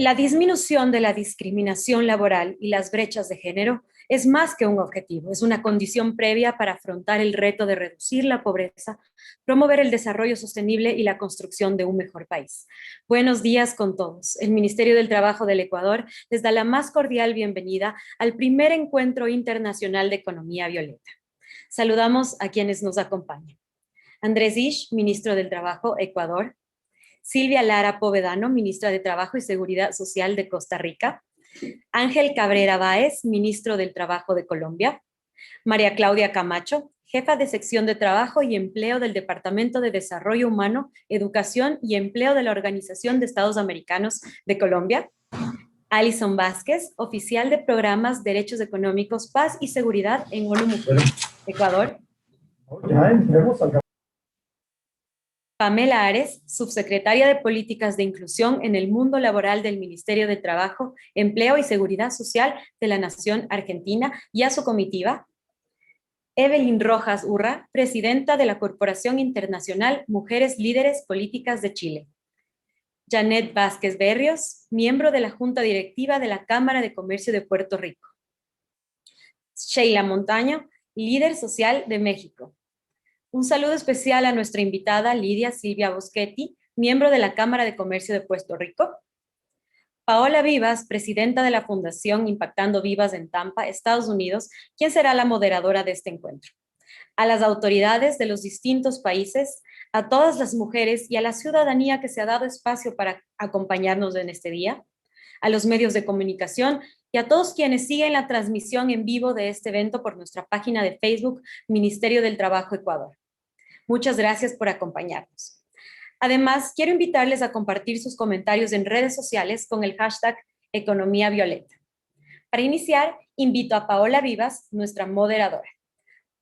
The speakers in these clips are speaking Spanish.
La disminución de la discriminación laboral y las brechas de género es más que un objetivo, es una condición previa para afrontar el reto de reducir la pobreza, promover el desarrollo sostenible y la construcción de un mejor país. Buenos días con todos. El Ministerio del Trabajo del Ecuador les da la más cordial bienvenida al primer encuentro internacional de economía violeta. Saludamos a quienes nos acompañan. Andrés Isch, ministro del Trabajo, Ecuador. Silvia Lara Povedano, ministra de Trabajo y Seguridad Social de Costa Rica. Ángel Cabrera Báez, ministro del Trabajo de Colombia. María Claudia Camacho, jefa de sección de Trabajo y Empleo del Departamento de Desarrollo Humano, Educación y Empleo de la Organización de Estados Americanos de Colombia. Alison Vázquez, oficial de programas Derechos Económicos, Paz y Seguridad en ONU Mujeres, Ecuador. Pamela Ares, subsecretaria de Políticas de Inclusión en el Mundo Laboral del Ministerio de Trabajo, Empleo y Seguridad Social de la Nación Argentina, y a su comitiva. Evelyn Rojas Urra, presidenta de la Corporación Internacional Mujeres Líderes Políticas de Chile. Janet Vázquez Berrios, miembro de la Junta Directiva de la Cámara de Comercio de Puerto Rico. Sheila Montaño, líder social de México. Un saludo especial a nuestra invitada Lidia Silvia Boschetti, miembro de la Cámara de Comercio de Puerto Rico. Paola Vivas, presidenta de la Fundación Impactando Vivas en Tampa, Estados Unidos, quien será la moderadora de este encuentro. A las autoridades de los distintos países, a todas las mujeres y a la ciudadanía que se ha dado espacio para acompañarnos en este día, a los medios de comunicación y a todos quienes siguen la transmisión en vivo de este evento por nuestra página de Facebook, Ministerio del Trabajo Ecuador. Muchas gracias por acompañarnos. Además, quiero invitarles a compartir sus comentarios en redes sociales con el hashtag Economía Violeta. Para iniciar, invito a Paola Vivas, nuestra moderadora.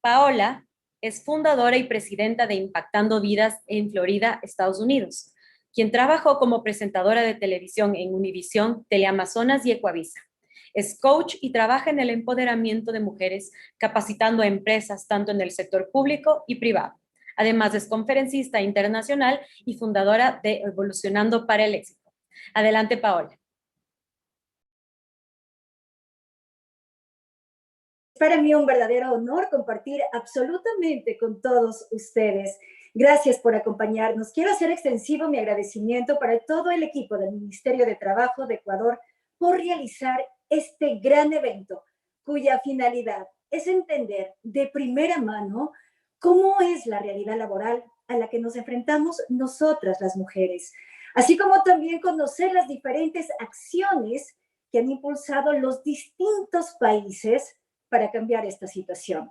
Paola es fundadora y presidenta de Impactando Vidas en Florida, Estados Unidos, quien trabajó como presentadora de televisión en Univisión, Teleamazonas y Ecuavisa. Es coach y trabaja en el empoderamiento de mujeres, capacitando a empresas tanto en el sector público y privado. Además, es conferencista internacional y fundadora de Evolucionando para el Éxito. Adelante, Paola. Para mí un verdadero honor compartir absolutamente con todos ustedes. Gracias por acompañarnos. Quiero hacer extensivo mi agradecimiento para todo el equipo del Ministerio de Trabajo de Ecuador por realizar este gran evento, cuya finalidad es entender de primera mano cómo es la realidad laboral a la que nos enfrentamos nosotras las mujeres, así como también conocer las diferentes acciones que han impulsado los distintos países para cambiar esta situación.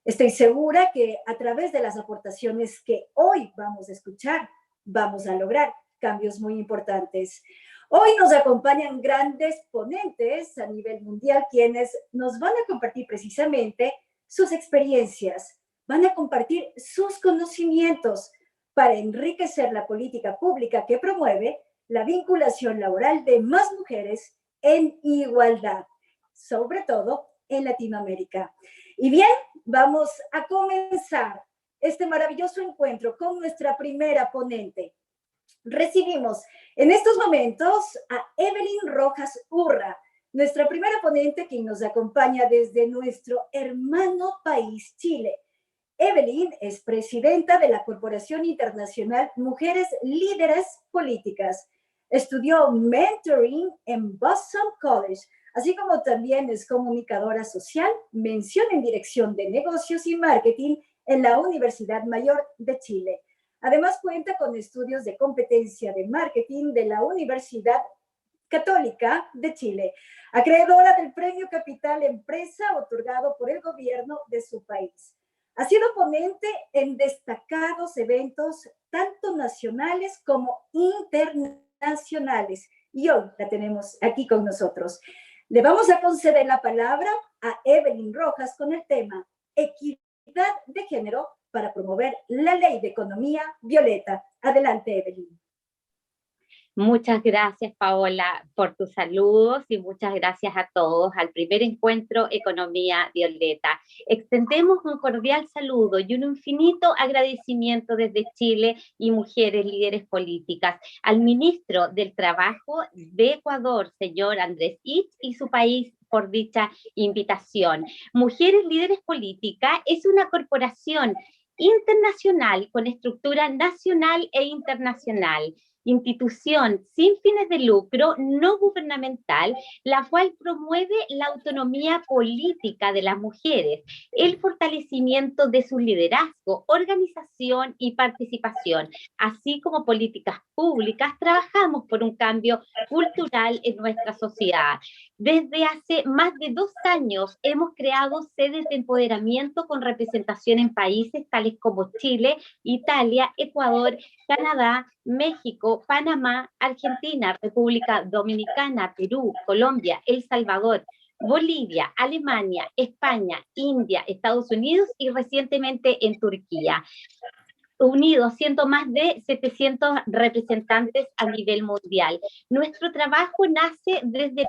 Estoy segura que a través de las aportaciones que hoy vamos a escuchar, vamos a lograr cambios muy importantes. Hoy nos acompañan grandes ponentes a nivel mundial, quienes nos van a compartir precisamente sus experiencias, van a compartir sus conocimientos para enriquecer la política pública que promueve la vinculación laboral de más mujeres en igualdad, sobre todo en Latinoamérica. Y bien, vamos a comenzar este maravilloso encuentro con nuestra primera ponente. Recibimos en estos momentos a Evelyn Rojas Urra, nuestra primera ponente, quien nos acompaña desde nuestro hermano país, Chile. Evelyn es presidenta de la Corporación Internacional Mujeres Líderes Políticas. Estudió mentoring en Boston College, así como también es comunicadora social, mención en dirección de negocios y marketing en la Universidad Mayor de Chile. Además cuenta con estudios de competencia de marketing de la Universidad Católica de Chile, acreedora del Premio Capital Empresa otorgado por el gobierno de su país. Ha sido ponente en destacados eventos tanto nacionales como internacionales y hoy la tenemos aquí con nosotros. Le vamos a conceder la palabra a Evelyn Rojas con el tema Equidad de Género para promover la Ley de Economía Violeta. Adelante, Evelyn. Muchas gracias, Paola, por tus saludos y muchas gracias a todos al primer encuentro Economía Violeta. Extendemos un cordial saludo y un infinito agradecimiento desde Chile y Mujeres Líderes Políticas al ministro del Trabajo de Ecuador, señor Andrés Itz, y su país por dicha invitación. Mujeres Líderes Políticas es una corporación internacional con estructura nacional e internacional, institución sin fines de lucro, no gubernamental, la cual promueve la autonomía política de las mujeres, el fortalecimiento de su liderazgo, organización y participación, así como políticas públicas. Trabajamos por un cambio cultural en nuestra sociedad. Desde hace más de 2 años hemos creado sedes de empoderamiento con representación en países tales como Chile, Italia, Ecuador, Canadá, México, Panamá, Argentina, República Dominicana, Perú, Colombia, El Salvador, Bolivia, Alemania, España, India, Estados Unidos y recientemente en Turquía. Unidos, siendo más de 700 representantes a nivel mundial. Nuestro trabajo nace desde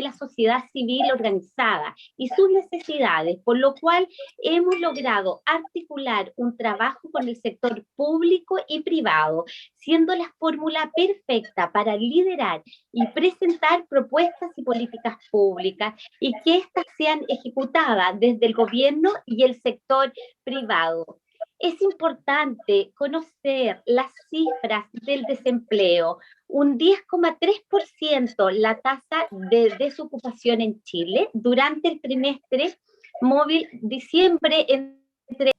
la sociedad civil organizada y sus necesidades, por lo cual hemos logrado articular un trabajo con el sector público y privado, siendo la fórmula perfecta para liderar y presentar propuestas y políticas públicas y que éstas sean ejecutadas desde el gobierno y el sector privado. Es importante conocer las cifras del desempleo. Un 10,3% la tasa de desocupación en Chile durante el trimestre móvil diciembre entre...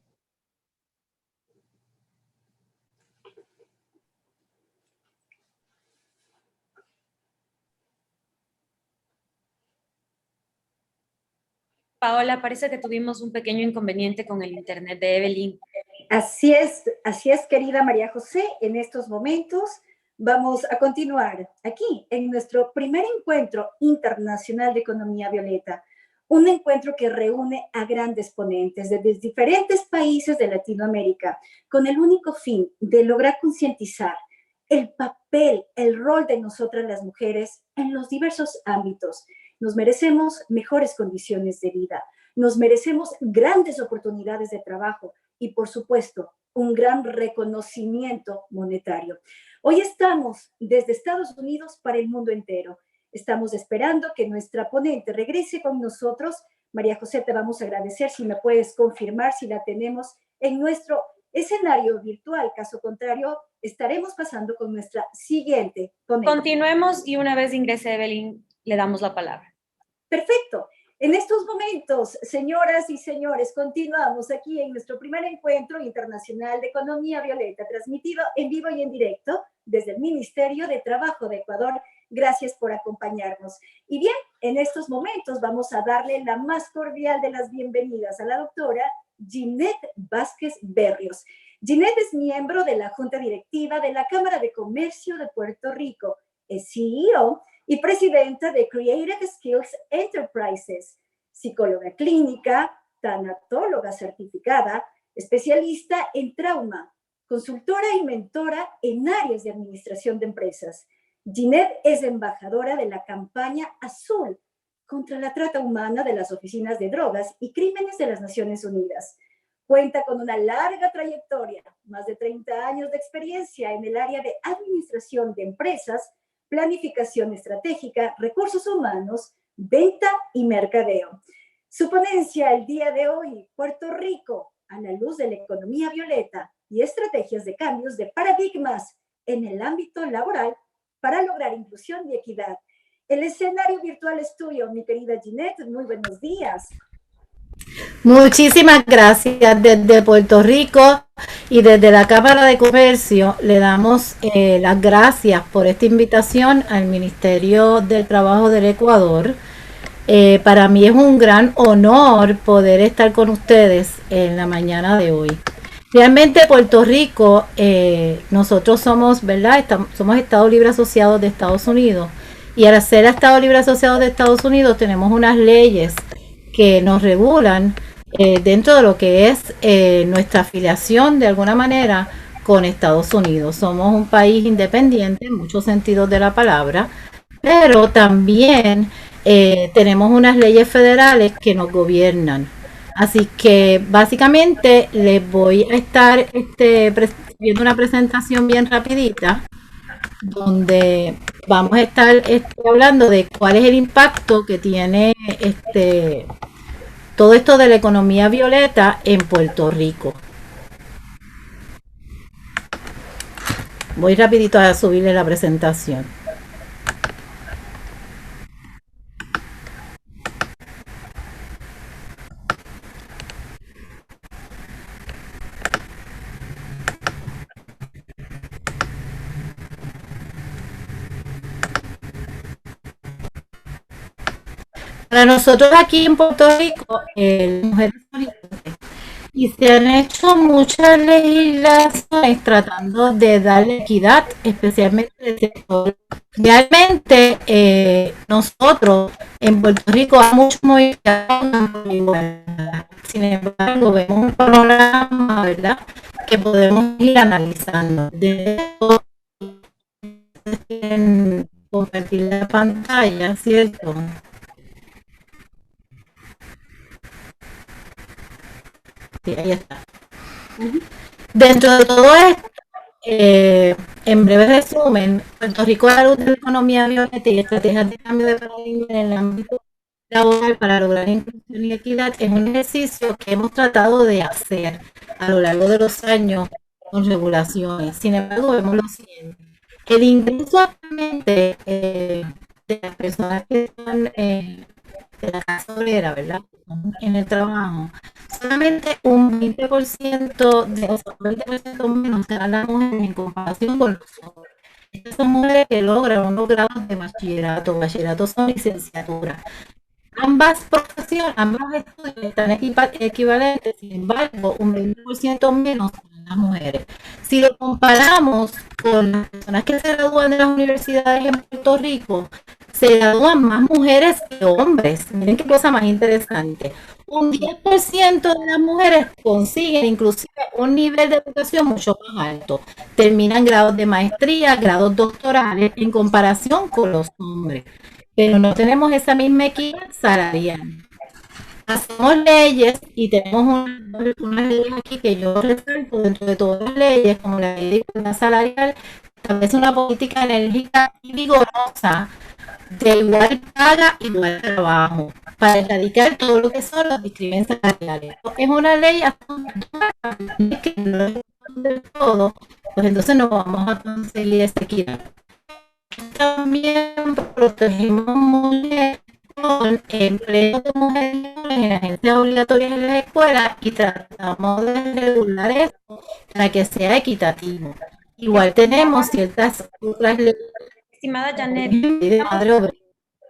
Paola, parece que tuvimos un pequeño inconveniente con el internet de Evelyn. Así es, querida María José. En estos momentos vamos a continuar aquí en nuestro primer encuentro internacional de Economía Violeta, un encuentro que reúne a grandes ponentes desde diferentes países de Latinoamérica con el único fin de lograr concientizar el papel, el rol de nosotras las mujeres en los diversos ámbitos. Nos merecemos mejores condiciones de vida, nos merecemos grandes oportunidades de trabajo y, por supuesto, un gran reconocimiento monetario. Hoy estamos desde Estados Unidos para el mundo entero. Estamos esperando que nuestra ponente regrese con nosotros. María José, te vamos a agradecer si me puedes confirmar si la tenemos en nuestro escenario virtual. Caso contrario, estaremos pasando con nuestra siguiente ponente. Continuemos y una vez ingrese Evelyn, le damos la palabra. Perfecto. En estos momentos, señoras y señores, continuamos aquí en nuestro primer encuentro internacional de Economía Violeta, transmitido en vivo y en directo desde el Ministerio de Trabajo de Ecuador. Gracias por acompañarnos. Y bien, en estos momentos vamos a darle la más cordial de las bienvenidas a la doctora Ginette Vázquez Berrios. Ginette es miembro de la Junta Directiva de la Cámara de Comercio de Puerto Rico, es CEO y presidenta de Creative Skills Enterprises, psicóloga clínica, tanatóloga certificada, especialista en trauma, consultora y mentora en áreas de administración de empresas. Ginette es embajadora de la campaña Azul contra la trata humana de las oficinas de drogas y crímenes de las Naciones Unidas. Cuenta con una larga trayectoria, más de 30 años de experiencia en el área de administración de empresas, planificación estratégica, recursos humanos, venta y mercadeo. Su ponencia el día de hoy, Puerto Rico, a la luz de la economía violeta y estrategias de cambios de paradigmas en el ámbito laboral para lograr inclusión y equidad. El escenario virtual es tuyo, mi querida Ginette. Muy buenos días. Muchísimas gracias. Desde Puerto Rico y desde la Cámara de Comercio le damos las gracias por esta invitación al Ministerio del Trabajo del Ecuador. Para mí es un gran honor poder estar con ustedes en la mañana de hoy. Realmente Puerto Rico, nosotros somos, ¿verdad? Somos Estado Libre Asociado de Estados Unidos, y al ser Estado Libre Asociado de Estados Unidos tenemos unas leyes que nos regulan dentro de lo que es nuestra afiliación de alguna manera con Estados Unidos. Somos un país independiente en muchos sentidos de la palabra, pero también tenemos unas leyes federales que nos gobiernan. Así que básicamente les voy a estar viendo una presentación bien rapidita donde vamos a estar hablando de cuál es el impacto que tiene todo esto de la economía violeta en Puerto Rico. Voy rapidito a subirle la presentación. Para nosotros aquí en Puerto Rico, mujeres originales, y se han hecho muchas legislaciones tratando de darle equidad, especialmente del sector. Realmente nosotros en Puerto Rico hay mucho movimiento. Sin embargo, vemos un panorama, ¿verdad?, que podemos ir analizando. De compartir la pantalla, ¿cierto? Sí, ahí está. Dentro de todo esto, en breve resumen, Puerto Rico a la luz de la economía violeta y estrategias de cambio de paradigma en el ámbito laboral para lograr inclusión y equidad es un ejercicio que hemos tratado de hacer a lo largo de los años con regulaciones. Sin embargo, vemos lo siguiente. El ingreso actualmente de las personas que están de la clase obrera, ¿verdad?, en el trabajo, solamente un 20% o sea, 20% menos serán las mujeres en comparación con los hombres. Estas son mujeres que logran unos grados de bachillerato son licenciatura. Ambas profesiones, ambos estudios están equivalentes, sin embargo, un 20% menos para las mujeres. Si lo comparamos con las personas que se gradúan de las universidades en Puerto Rico, se gradúan más mujeres que hombres. Miren qué cosa más interesante. Un 10% de las mujeres consiguen inclusive un nivel de educación mucho más alto. Terminan grados de maestría, grados doctorales en comparación con los hombres. Pero no tenemos esa misma equidad salarial. Hacemos leyes y tenemos unas leyes aquí que yo resalto dentro de todas las leyes, como la ley de igualdad salarial, establece una política enérgica y vigorosa de igual paga, igual trabajo, para erradicar todo lo que son los discriminaciones salariales. Es una ley que no es del todo, pues entonces no vamos a conseguir esta equidad. También protegemos mujeres con empleo de mujeres en agencias obligatorias en las escuelas y tratamos de regular esto para que sea equitativo. Igual tenemos ciertas otras leyes. Estimada Janet,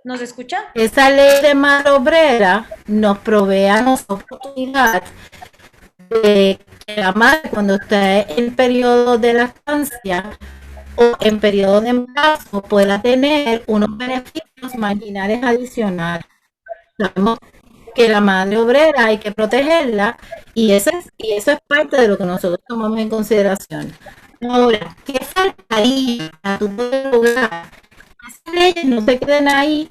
¿nos escucha? Esa ley de madre obrera nos provee a nosotros oportunidad de que la madre, cuando está en periodo de lactancia o en periodo de embarazo, pueda tener unos beneficios marginales adicionales. Sabemos que la madre obrera hay que protegerla y eso es parte de lo que nosotros tomamos en consideración. Ahora, ¿qué faltaría para tu poder lograr? Esas leyes no se queden ahí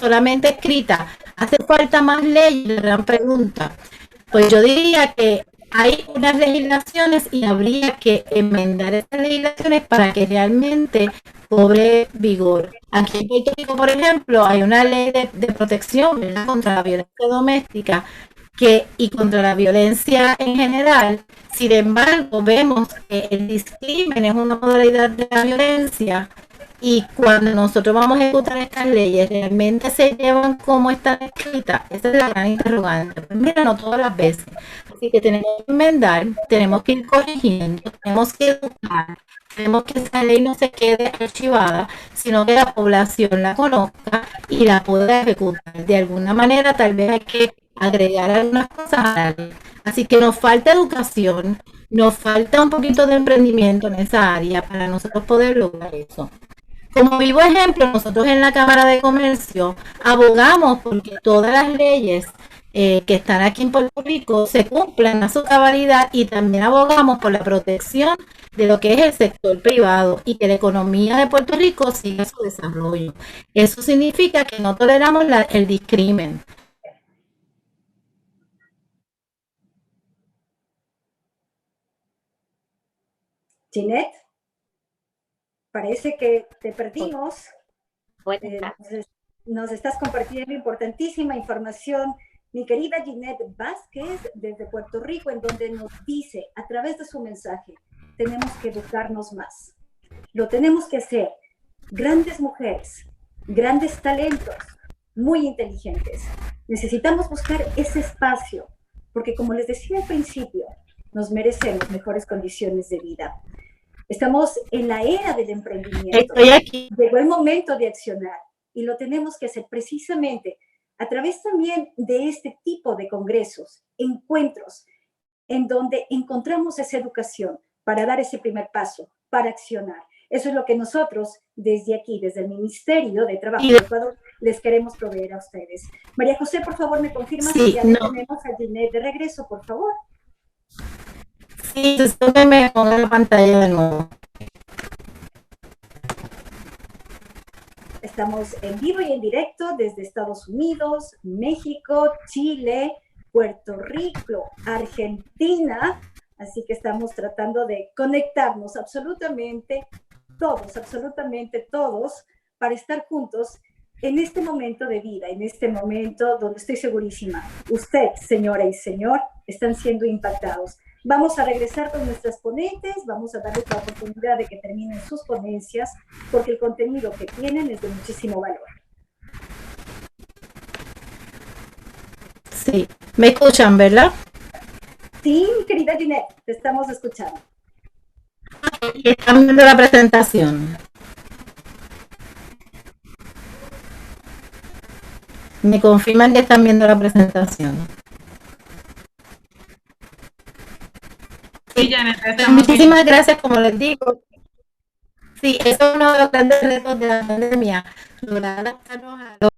solamente escritas. ¿Hace falta más leyes? La gran pregunta. Pues yo diría que hay unas legislaciones y habría que enmendar esas legislaciones para que realmente cobre vigor. Aquí en Puerto Rico, por ejemplo, hay una ley de protección, ¿verdad?, contra la violencia doméstica y contra la violencia en general. Sin embargo, vemos que el discrimen es una modalidad de la violencia y cuando nosotros vamos a ejecutar estas leyes, ¿realmente se llevan como están escritas? Esa es la gran interrogante. Pues mira, no todas las veces. Así que tenemos que enmendar, tenemos que ir corrigiendo, tenemos que educar, tenemos que esa ley no se quede archivada, sino que la población la conozca y la pueda ejecutar. De alguna manera, tal vez hay que agregar algunas cosas a la ley. Así que nos falta educación, nos falta un poquito de emprendimiento en esa área para nosotros poder lograr eso. Como vivo ejemplo, nosotros en la Cámara de Comercio abogamos porque todas las leyes que están aquí en Puerto Rico se cumplan a su cabalidad, y también abogamos por la protección de lo que es el sector privado y que la economía de Puerto Rico siga su desarrollo. Eso significa que no toleramos el discrimen. Ginette, parece que te perdimos. Nos estás compartiendo importantísima información, mi querida Ginette Vázquez, desde Puerto Rico, en donde nos dice, a través de su mensaje, tenemos que educarnos más. Lo tenemos que hacer. Grandes mujeres, grandes talentos, muy inteligentes. Necesitamos buscar ese espacio, porque como les decía al principio, nos merecemos mejores condiciones de vida. Estamos en la era del emprendimiento. Estoy aquí. Llegó el momento de accionar y lo tenemos que hacer precisamente a través también de este tipo de congresos, encuentros, en donde encontramos esa educación para dar ese primer paso, para accionar. Eso es lo que nosotros desde aquí, desde el Ministerio de Trabajo de Ecuador, les queremos proveer a ustedes. María José, por favor, ¿me confirmas si ya tenemos a Ginette de regreso, por favor? Sí, que me ponga la pantalla de nuevo. Estamos en vivo y en directo desde Estados Unidos, México, Chile, Puerto Rico, Argentina. Así que estamos tratando de conectarnos absolutamente todos, para estar juntos en este momento de vida, en este momento donde estoy segurísima, usted, señora y señor, están siendo impactados. Vamos a regresar con nuestras ponentes, vamos a darles la oportunidad de que terminen sus ponencias, porque el contenido que tienen es de muchísimo valor. Sí, me escuchan, ¿verdad? Sí, mi querida Ginette, te estamos escuchando. Están viendo la presentación. Me confirman que están viendo la presentación. Sí, Janet, muchísimas gracias, como les digo. Sí, eso es uno de los grandes retos de la pandemia, lograr adaptarnos a los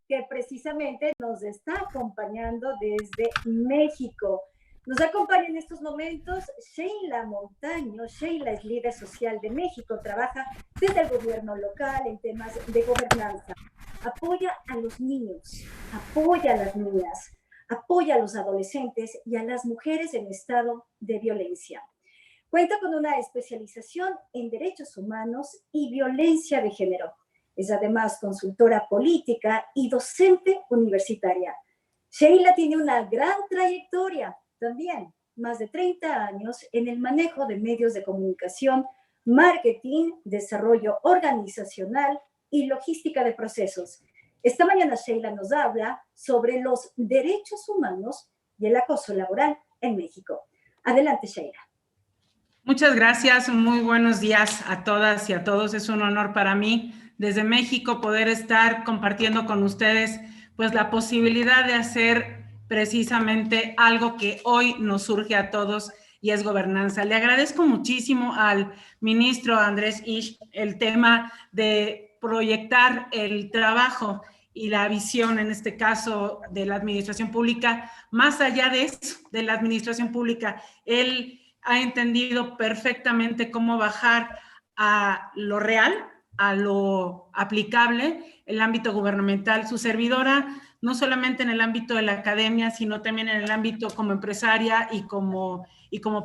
que precisamente nos está acompañando desde México. Nos acompaña en estos momentos Sheila Montaño. Sheila es líder social de México, trabaja desde el gobierno local en temas de gobernanza. Apoya a los niños, apoya a las niñas, apoya a los adolescentes y a las mujeres en estado de violencia. Cuenta con una especialización en derechos humanos y violencia de género. Es además consultora política y docente universitaria. Sheila tiene una gran trayectoria también, más de 30 años en el manejo de medios de comunicación, marketing, desarrollo organizacional y logística de procesos. Esta mañana Sheila nos habla sobre los derechos humanos y el acoso laboral en México. Adelante, Sheila. Muchas gracias, muy buenos días a todas y a todos. Es un honor para mí desde México poder estar compartiendo con ustedes pues la posibilidad de hacer precisamente algo que hoy nos surge a todos y es gobernanza. Le agradezco muchísimo al ministro Andrés Isch el tema de proyectar el trabajo y la visión, en este caso, de la administración pública, más allá de eso, de la administración pública. Él ha entendido perfectamente cómo bajar a lo real, a lo aplicable, el ámbito gubernamental. Su servidora no solamente en el ámbito de la academia, sino también en el ámbito como empresaria y como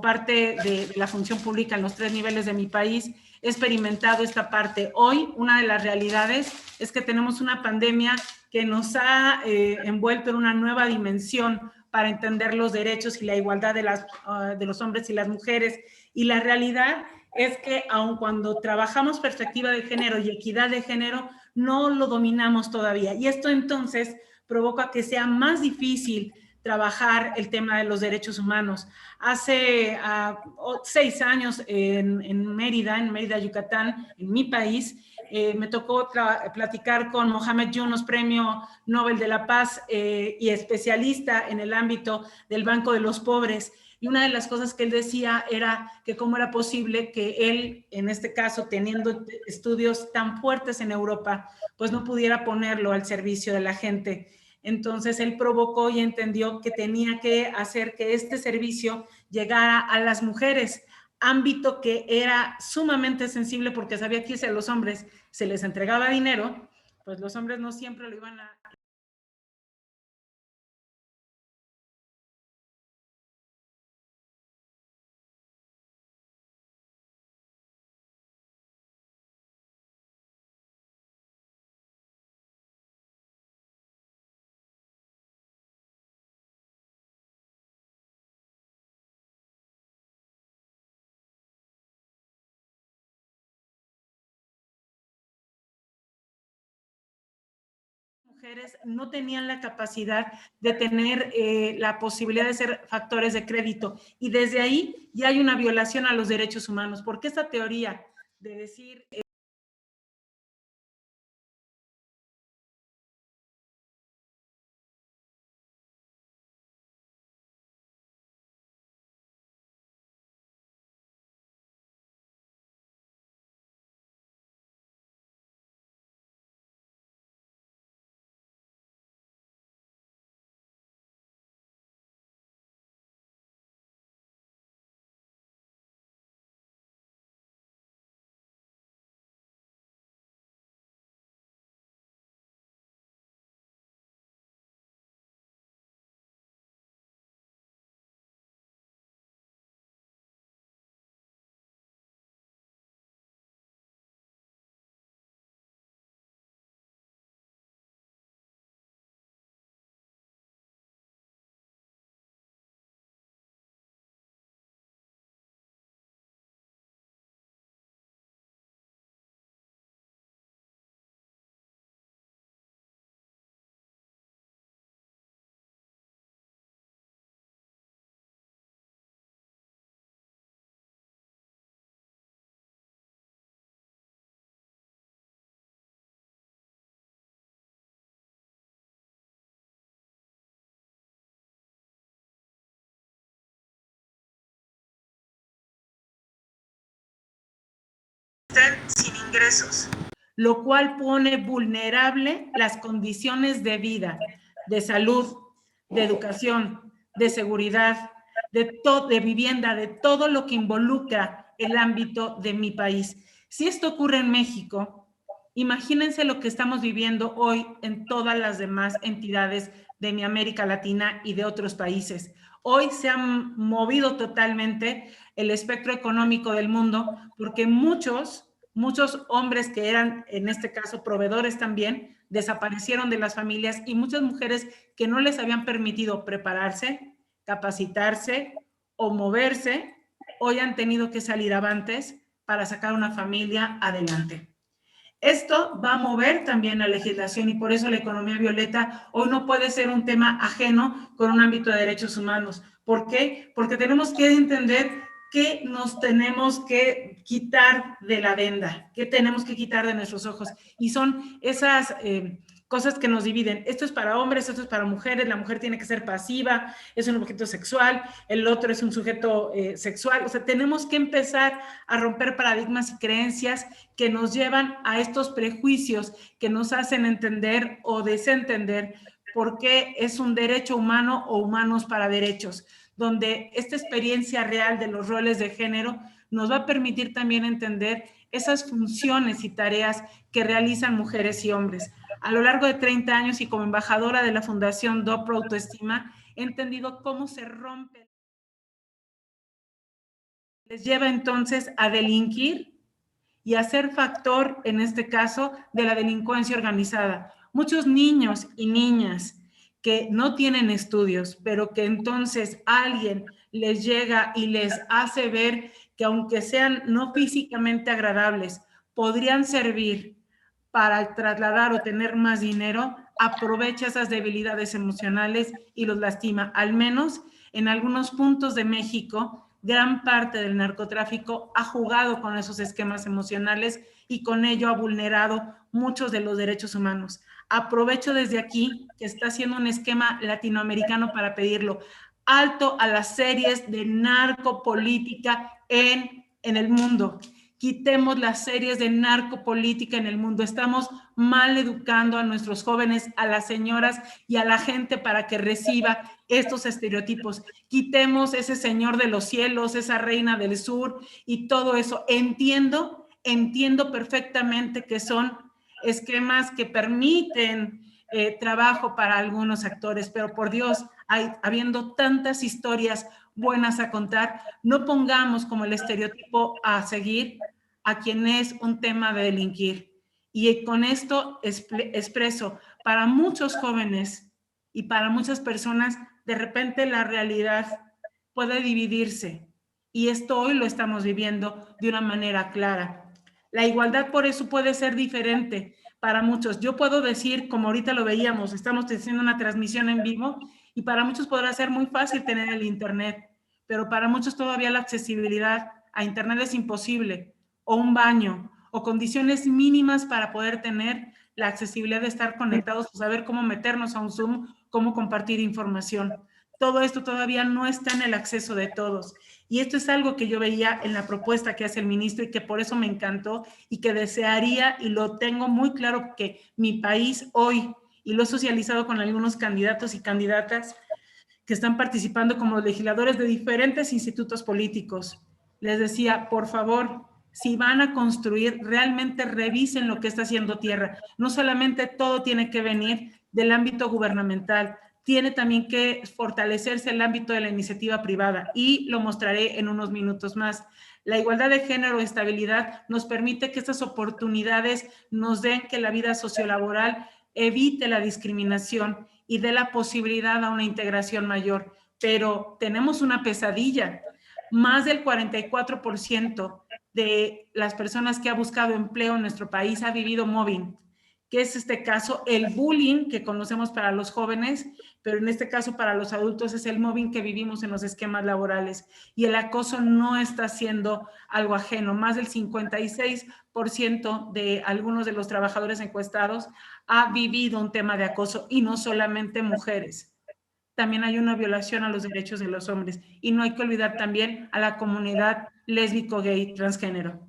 parte de la función pública en los 3 niveles de mi país, he experimentado esta parte. Hoy, una de las realidades es que tenemos una pandemia que nos ha envuelto en una nueva dimensión para entender los derechos y la igualdad de los hombres y las mujeres. Y la realidad es que aun cuando trabajamos perspectiva de género y equidad de género, no lo dominamos todavía. Y esto entonces provoca que sea más difícil trabajar el tema de los derechos humanos. Hace 6 años en Mérida, Yucatán, en mi país, me tocó platicar con Mohamed Yunus, Premio Nobel de la Paz y especialista en el ámbito del Banco de los Pobres. Y una de las cosas que él decía era que cómo era posible que él, en este caso, teniendo estudios tan fuertes en Europa, pues no pudiera ponerlo al servicio de la gente. Entonces él provocó y entendió que tenía que hacer que este servicio llegara a las mujeres, ámbito que era sumamente sensible porque sabía que si a los hombres se les entregaba dinero, pues los hombres no siempre lo iban a... Mujeres no tenían la capacidad de tener la posibilidad de ser factores de crédito y desde ahí ya hay una violación a los derechos humanos, porque esta teoría de decir... sin ingresos, lo cual pone vulnerable las condiciones de vida, de salud, de educación, de seguridad, de vivienda, de todo lo que involucra el ámbito de mi país. Si esto ocurre en México, imagínense lo que estamos viviendo hoy en todas las demás entidades de mi América Latina y de otros países. Hoy se ha movido totalmente el espectro económico del mundo porque muchos hombres que eran, en este caso, proveedores también, desaparecieron de las familias y muchas mujeres que no les habían permitido prepararse, capacitarse o moverse, hoy han tenido que salir avantes para sacar una familia adelante. Esto va a mover también la legislación y por eso la economía violeta hoy no puede ser un tema ajeno con un ámbito de derechos humanos. ¿Por qué? Porque tenemos que entender qué nos tenemos que quitar de la venda, qué tenemos que quitar de nuestros ojos. Y son esas cosas que nos dividen. Esto es para hombres, esto es para mujeres, la mujer tiene que ser pasiva, es un objeto sexual, el otro es un sujeto sexual. O sea, tenemos que empezar a romper paradigmas y creencias que nos llevan a estos prejuicios que nos hacen entender o desentender por qué es un derecho humano o humanos para derechos, donde esta experiencia real de los roles de género nos va a permitir también entender esas funciones y tareas que realizan mujeres y hombres. A lo largo de 30 años y como embajadora de la Fundación Do Pro Autoestima, he entendido cómo se rompe. Les lleva entonces a delinquir y a ser factor, en este caso, de la delincuencia organizada. Muchos niños y niñas que no tienen estudios, pero que entonces alguien les llega y les hace ver que aunque sean no físicamente agradables, podrían servir para trasladar o tener más dinero, aprovecha esas debilidades emocionales y los lastima. Al menos en algunos puntos de México, gran parte del narcotráfico ha jugado con esos esquemas emocionales y con ello ha vulnerado muchos de los derechos humanos. Aprovecho desde aquí que está haciendo un esquema latinoamericano para pedirlo. Alto a las series de narcopolítica en el mundo. Quitemos las series de narcopolítica en el mundo. Estamos mal educando a nuestros jóvenes, a las señoras y a la gente para que reciba estos estereotipos. Quitemos ese señor de los cielos, esa reina del sur y todo eso. Entiendo perfectamente que son esquemas que permiten trabajo para algunos actores, pero por Dios, habiendo tantas historias buenas a contar, no pongamos como el estereotipo a seguir a quien es un tema de delinquir. Y con esto expreso, para muchos jóvenes y para muchas personas, de repente la realidad puede dividirse. Y esto hoy lo estamos viviendo de una manera clara. La igualdad por eso puede ser diferente para muchos. Yo puedo decir, como ahorita lo veíamos, estamos haciendo una transmisión en vivo y para muchos podrá ser muy fácil tener el internet, pero para muchos todavía la accesibilidad a internet es imposible, o un baño, o condiciones mínimas para poder tener la accesibilidad de estar conectados, saber cómo meternos a un Zoom, cómo compartir información. Todo esto todavía no está en el acceso de todos. Y esto es algo que yo veía en la propuesta que hace el ministro y que por eso me encantó y que desearía, y lo tengo muy claro, que mi país hoy, y lo he socializado con algunos candidatos y candidatas que están participando como legisladores de diferentes institutos políticos. Les decía, por favor, si van a construir, realmente revisen lo que está haciendo tierra. No solamente todo tiene que venir del ámbito gubernamental, tiene también que fortalecerse el ámbito de la iniciativa privada y lo mostraré en unos minutos más. La igualdad de género y estabilidad nos permite que estas oportunidades nos den que la vida sociolaboral evite la discriminación y dé la posibilidad a una integración mayor. Pero tenemos una pesadilla. Más del 44% de las personas que ha buscado empleo en nuestro país ha vivido mobbing, que es este caso el bullying que conocemos para los jóvenes, pero en este caso para los adultos es el mobbing que vivimos en los esquemas laborales. Y el acoso no está siendo algo ajeno. Más del 56% de algunos de los trabajadores encuestados ha vivido un tema de acoso, y no solamente mujeres. También hay una violación a los derechos de los hombres. Y no hay que olvidar también a la comunidad lésbico, gay, transgénero.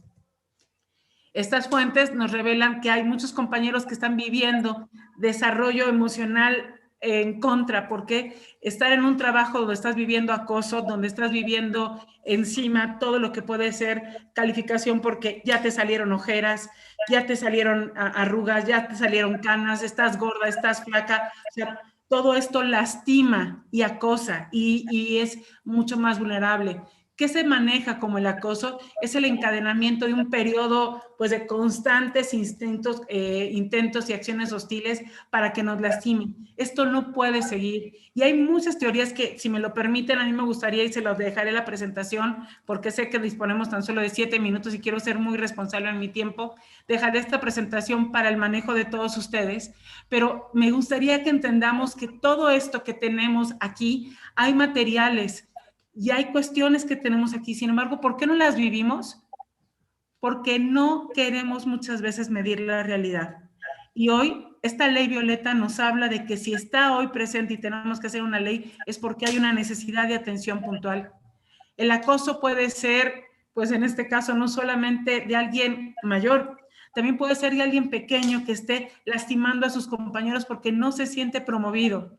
Estas fuentes nos revelan que hay muchos compañeros que están viviendo desarrollo emocional en contra, porque estar en un trabajo donde estás viviendo acoso, donde estás viviendo encima todo lo que puede ser calificación porque ya te salieron ojeras, ya te salieron arrugas, ya te salieron canas, estás gorda, estás flaca, o sea, todo esto lastima y acosa y es mucho más vulnerable. ¿Qué se maneja como el acoso? Es el encadenamiento de un periodo pues, de constantes intentos y acciones hostiles para que nos lastimen. Esto no puede seguir. Y hay muchas teorías que, si me lo permiten, a mí me gustaría, y se los dejaré la presentación, porque sé que disponemos tan solo de 7 minutos y quiero ser muy responsable en mi tiempo. Dejaré esta presentación para el manejo de todos ustedes, pero me gustaría que entendamos que todo esto que tenemos aquí, hay materiales, y hay cuestiones que tenemos aquí. Sin embargo, ¿por qué no las vivimos? Porque no queremos muchas veces medir la realidad. Y hoy, esta ley violeta nos habla de que si está hoy presente y tenemos que hacer una ley, es porque hay una necesidad de atención puntual. El acoso puede ser, pues en este caso, no solamente de alguien mayor, también puede ser de alguien pequeño que esté lastimando a sus compañeros porque no se siente promovido.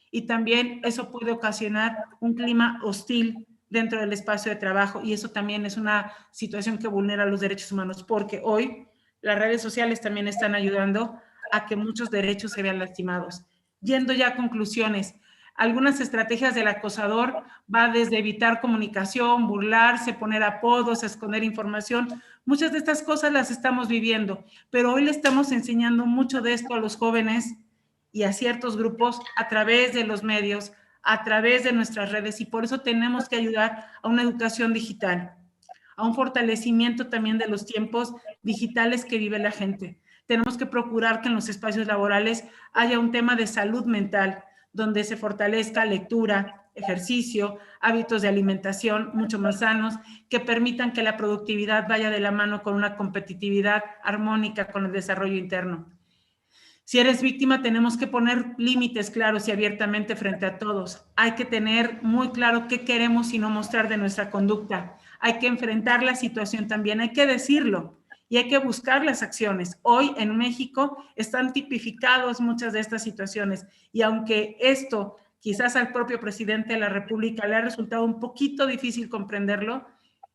Y también eso puede ocasionar un clima hostil dentro del espacio de trabajo, y eso también es una situación que vulnera los derechos humanos, porque hoy las redes sociales también están ayudando a que muchos derechos se vean lastimados. Yendo ya a conclusiones, algunas estrategias del acosador va desde evitar comunicación, burlarse, poner apodos, esconder información. Muchas de estas cosas las estamos viviendo, pero hoy le estamos enseñando mucho de esto a los jóvenes y a ciertos grupos a través de los medios, a través de nuestras redes, y por eso tenemos que ayudar a una educación digital, a un fortalecimiento también de los tiempos digitales que vive la gente. Tenemos que procurar que en los espacios laborales haya un tema de salud mental, donde se fortalezca lectura, ejercicio, hábitos de alimentación mucho más sanos, que permitan que la productividad vaya de la mano con una competitividad armónica con el desarrollo interno. Si eres víctima, tenemos que poner límites claros y abiertamente frente a todos. Hay que tener muy claro qué queremos y no mostrar de nuestra conducta. Hay que enfrentar la situación también, hay que decirlo y hay que buscar las acciones. Hoy en México están tipificadas muchas de estas situaciones y aunque esto quizás al propio presidente de la República le ha resultado un poquito difícil comprenderlo,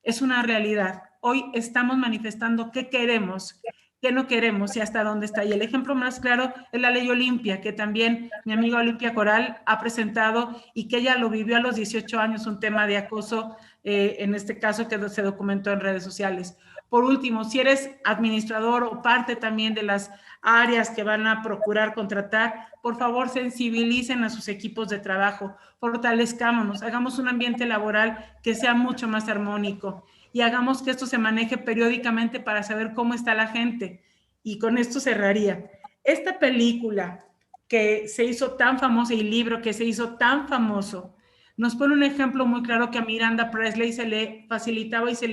es una realidad. Hoy estamos manifestando qué queremos, qué no queremos y hasta dónde está. Y el ejemplo más claro es la ley Olimpia, que también mi amiga Olimpia Coral ha presentado y que ella lo vivió a los 18 años, un tema de acoso, en este caso que se documentó en redes sociales. Por último, si eres administrador o parte también de las áreas que van a procurar contratar, por favor sensibilicen a sus equipos de trabajo, fortalezcámonos, hagamos un ambiente laboral que sea mucho más armónico y hagamos que esto se maneje periódicamente para saber cómo está la gente. Y con esto cerraría. Esta película que se hizo tan famosa y libro que se hizo tan famoso, nos pone un ejemplo muy claro que a Miranda Presley se le facilitaba y se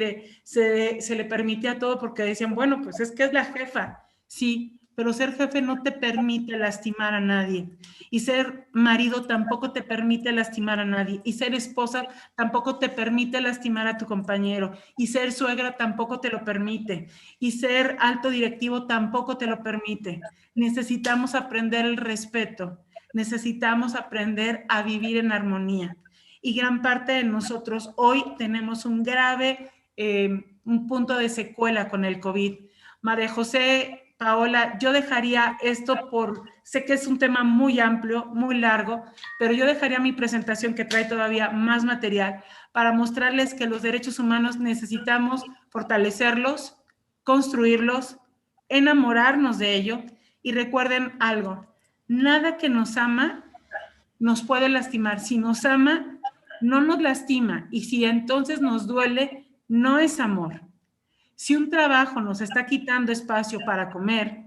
le permitía todo porque decían, bueno, pues es que es la jefa. Sí, pero ser jefe no te permite lastimar a nadie. Y ser marido tampoco te permite lastimar a nadie. Y ser esposa tampoco te permite lastimar a tu compañero. Y ser suegra tampoco te lo permite. Y ser alto directivo tampoco te lo permite. Necesitamos aprender el respeto. Necesitamos aprender a vivir en armonía. Y gran parte de nosotros hoy tenemos un grave un punto de secuela con el COVID. María José, Paola, yo dejaría esto sé que es un tema muy amplio, muy largo, pero yo dejaría mi presentación que trae todavía más material para mostrarles que los derechos humanos necesitamos fortalecerlos, construirlos, enamorarnos de ello y recuerden algo, nada que nos ama nos puede lastimar. Si nos ama, no nos lastima y si entonces nos duele, no es amor. Si un trabajo nos está quitando espacio para comer,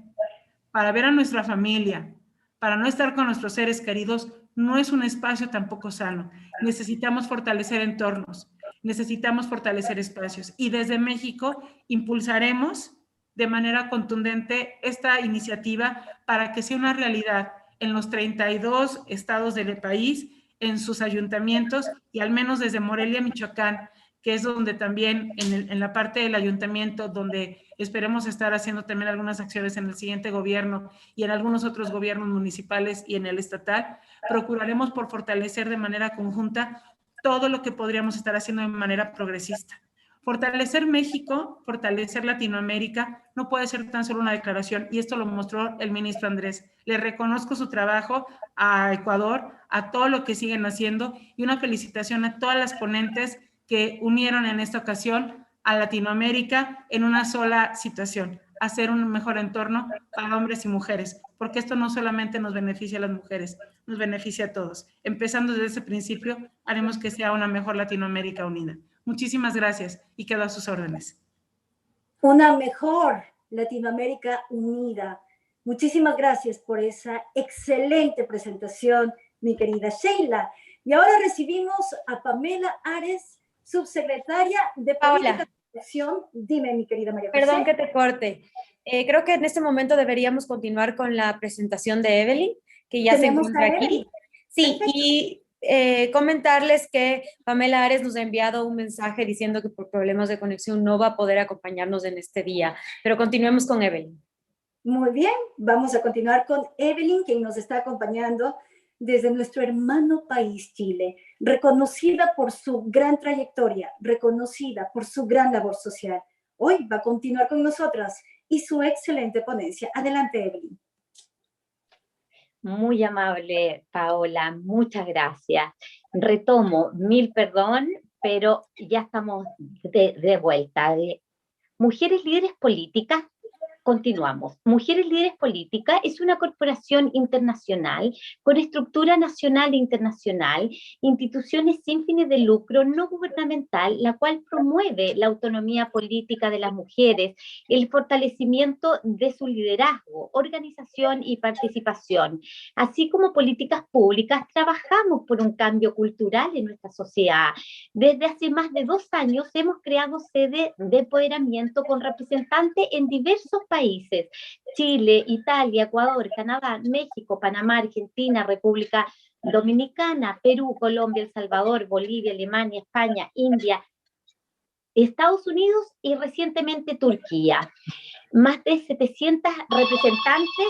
para ver a nuestra familia, para no estar con nuestros seres queridos, no es un espacio tampoco sano. Necesitamos fortalecer entornos, necesitamos fortalecer espacios y desde México impulsaremos de manera contundente esta iniciativa para que sea una realidad en los 32 estados del país, en sus ayuntamientos y al menos desde Morelia, Michoacán, que es donde también en la parte del ayuntamiento, donde esperemos estar haciendo también algunas acciones en el siguiente gobierno y en algunos otros gobiernos municipales y en el estatal, procuraremos por fortalecer de manera conjunta todo lo que podríamos estar haciendo de manera progresista. Fortalecer México, fortalecer Latinoamérica, no puede ser tan solo una declaración, y esto lo mostró el ministro Andrés. Le reconozco su trabajo a Ecuador, a todo lo que siguen haciendo, y una felicitación a todas las ponentes que unieron en esta ocasión a Latinoamérica en una sola situación, hacer un mejor entorno para hombres y mujeres, porque esto no solamente nos beneficia a las mujeres, nos beneficia a todos. Empezando desde ese principio, haremos que sea una mejor Latinoamérica unida. Muchísimas gracias y quedo a sus órdenes. Una mejor Latinoamérica unida. Muchísimas gracias por esa excelente presentación, mi querida Sheila. Y ahora recibimos a Pamela Ares, subsecretaria de Política de Acción. Dime, mi querida María José. Perdón que te corte. Creo que en este momento deberíamos continuar con la presentación de Evelyn, que ya se encuentra aquí. Sí, perfecto. Y comentarles que Pamela Ares nos ha enviado un mensaje diciendo que por problemas de conexión no va a poder acompañarnos en este día, pero continuemos con Evelyn. Muy bien, vamos a continuar con Evelyn, quien nos está acompañando desde nuestro hermano país, Chile, reconocida por su gran trayectoria, reconocida por su gran labor social. Hoy va a continuar con nosotras y su excelente ponencia. Adelante, Evelyn. Muy amable, Paola, muchas gracias. Retomo, mil perdón, pero ya estamos de vuelta. Mujeres líderes políticas. Continuamos. Mujeres Líderes Políticas es una corporación internacional con estructura nacional e internacional, instituciones sin fines de lucro, no gubernamental, la cual promueve la autonomía política de las mujeres, el fortalecimiento de su liderazgo, organización y participación. Así como políticas públicas, trabajamos por un cambio cultural en nuestra sociedad. Desde hace más de 2 años hemos creado sede de empoderamiento con representantes en diversos países: Chile, Italia, Ecuador, Canadá, México, Panamá, Argentina, República Dominicana, Perú, Colombia, El Salvador, Bolivia, Alemania, España, India, Estados Unidos y recientemente Turquía. Más de 700 representantes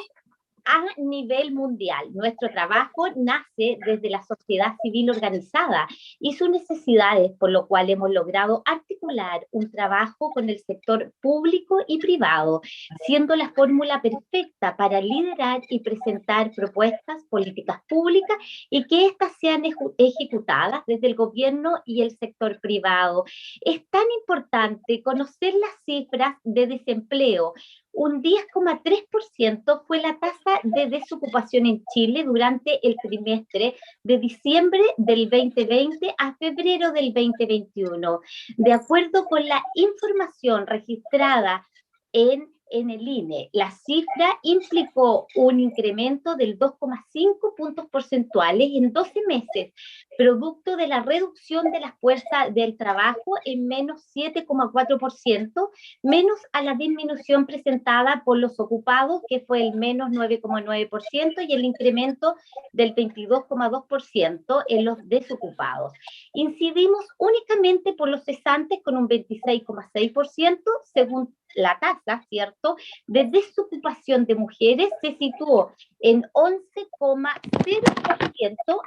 a nivel mundial. Nuestro trabajo nace desde la sociedad civil organizada y sus necesidades, por lo cual hemos logrado articular un trabajo con el sector público y privado, siendo la fórmula perfecta para liderar y presentar propuestas, políticas públicas y que éstas sean ejecutadas desde el gobierno y el sector privado. Es tan importante conocer las cifras de desempleo. Un 10,3% fue la tasa de desocupación en Chile durante el trimestre de diciembre del 2020 a febrero del 2021. De acuerdo con la información registrada en el INE, la cifra implicó un incremento del 2,5 puntos porcentuales en 12 meses, producto de la reducción de la fuerza del trabajo en menos 7,4%, menos a la disminución presentada por los ocupados, que fue el menos 9,9%, y el incremento del 22,2% en los desocupados. Incidimos únicamente por los cesantes con un 26,6%, según la tasa, ¿cierto?, de desocupación de mujeres se situó en 11,0%,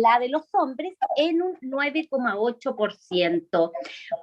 la de los hombres en un 9,8%.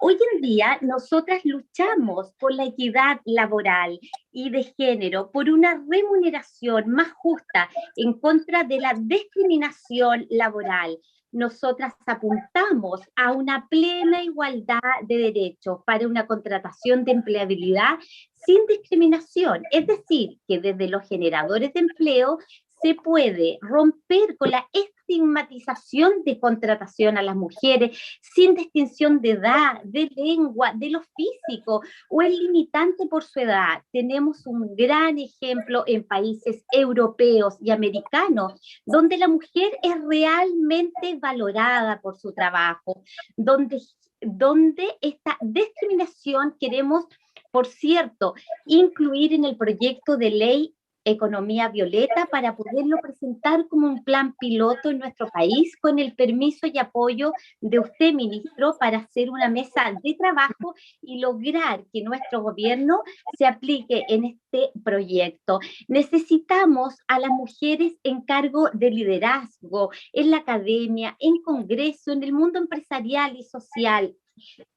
Hoy en día nosotras luchamos por la equidad laboral y de género, por una remuneración más justa en contra de la discriminación laboral. Nosotras apuntamos a una plena igualdad de derechos para una contratación de empleabilidad sin discriminación, es decir, que desde los generadores de empleo se puede romper con la estigmatización de contratación a las mujeres sin distinción de edad, de lengua, de lo físico o el limitante por su edad. Tenemos un gran ejemplo en países europeos y americanos donde la mujer es realmente valorada por su trabajo, donde esta discriminación queremos, por cierto, incluir en el proyecto de ley Economía Violeta para poderlo presentar como un plan piloto en nuestro país, con el permiso y apoyo de usted, ministro, para hacer una mesa de trabajo y lograr que nuestro gobierno se aplique en este proyecto. Necesitamos a las mujeres en cargo de liderazgo, en la academia, en Congreso, en el mundo empresarial y social.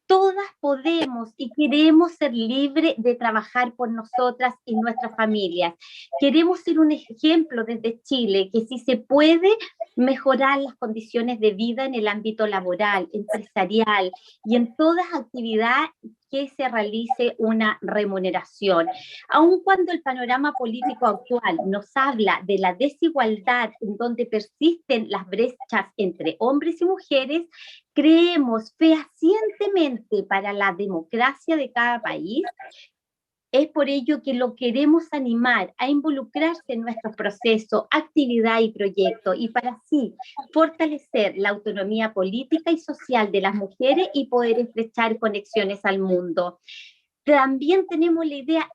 Todas podemos y queremos ser libres de trabajar por nosotras y nuestras familias. Queremos ser un ejemplo desde Chile, que sí se puede mejorar las condiciones de vida en el ámbito laboral, empresarial y en todas actividades que se realice una remuneración. Aun cuando el panorama político actual nos habla de la desigualdad en donde persisten las brechas entre hombres y mujeres, creemos fehacientemente para la democracia de cada país. Es por ello que lo queremos animar a involucrarse en nuestros procesos, actividad y proyectos, y para así fortalecer la autonomía política y social de las mujeres y poder estrechar conexiones al mundo. También tenemos la idea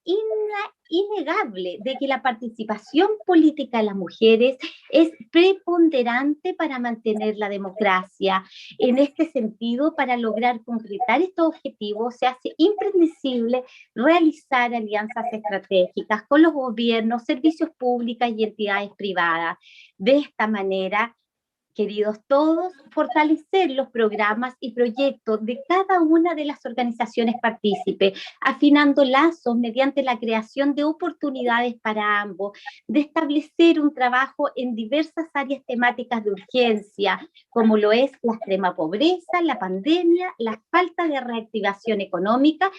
innegable de que la participación política de las mujeres es preponderante para mantener la democracia. En este sentido, para lograr concretar estos objetivos, se hace imprescindible realizar alianzas estratégicas con los gobiernos, servicios públicos y entidades privadas. De esta manera, queridos todos, fortalecer los programas y proyectos de cada una de las organizaciones partícipes, afinando lazos mediante la creación de oportunidades para ambos, de establecer un trabajo en diversas áreas temáticas de urgencia, como lo es la extrema pobreza, la pandemia, la falta de reactivación económica,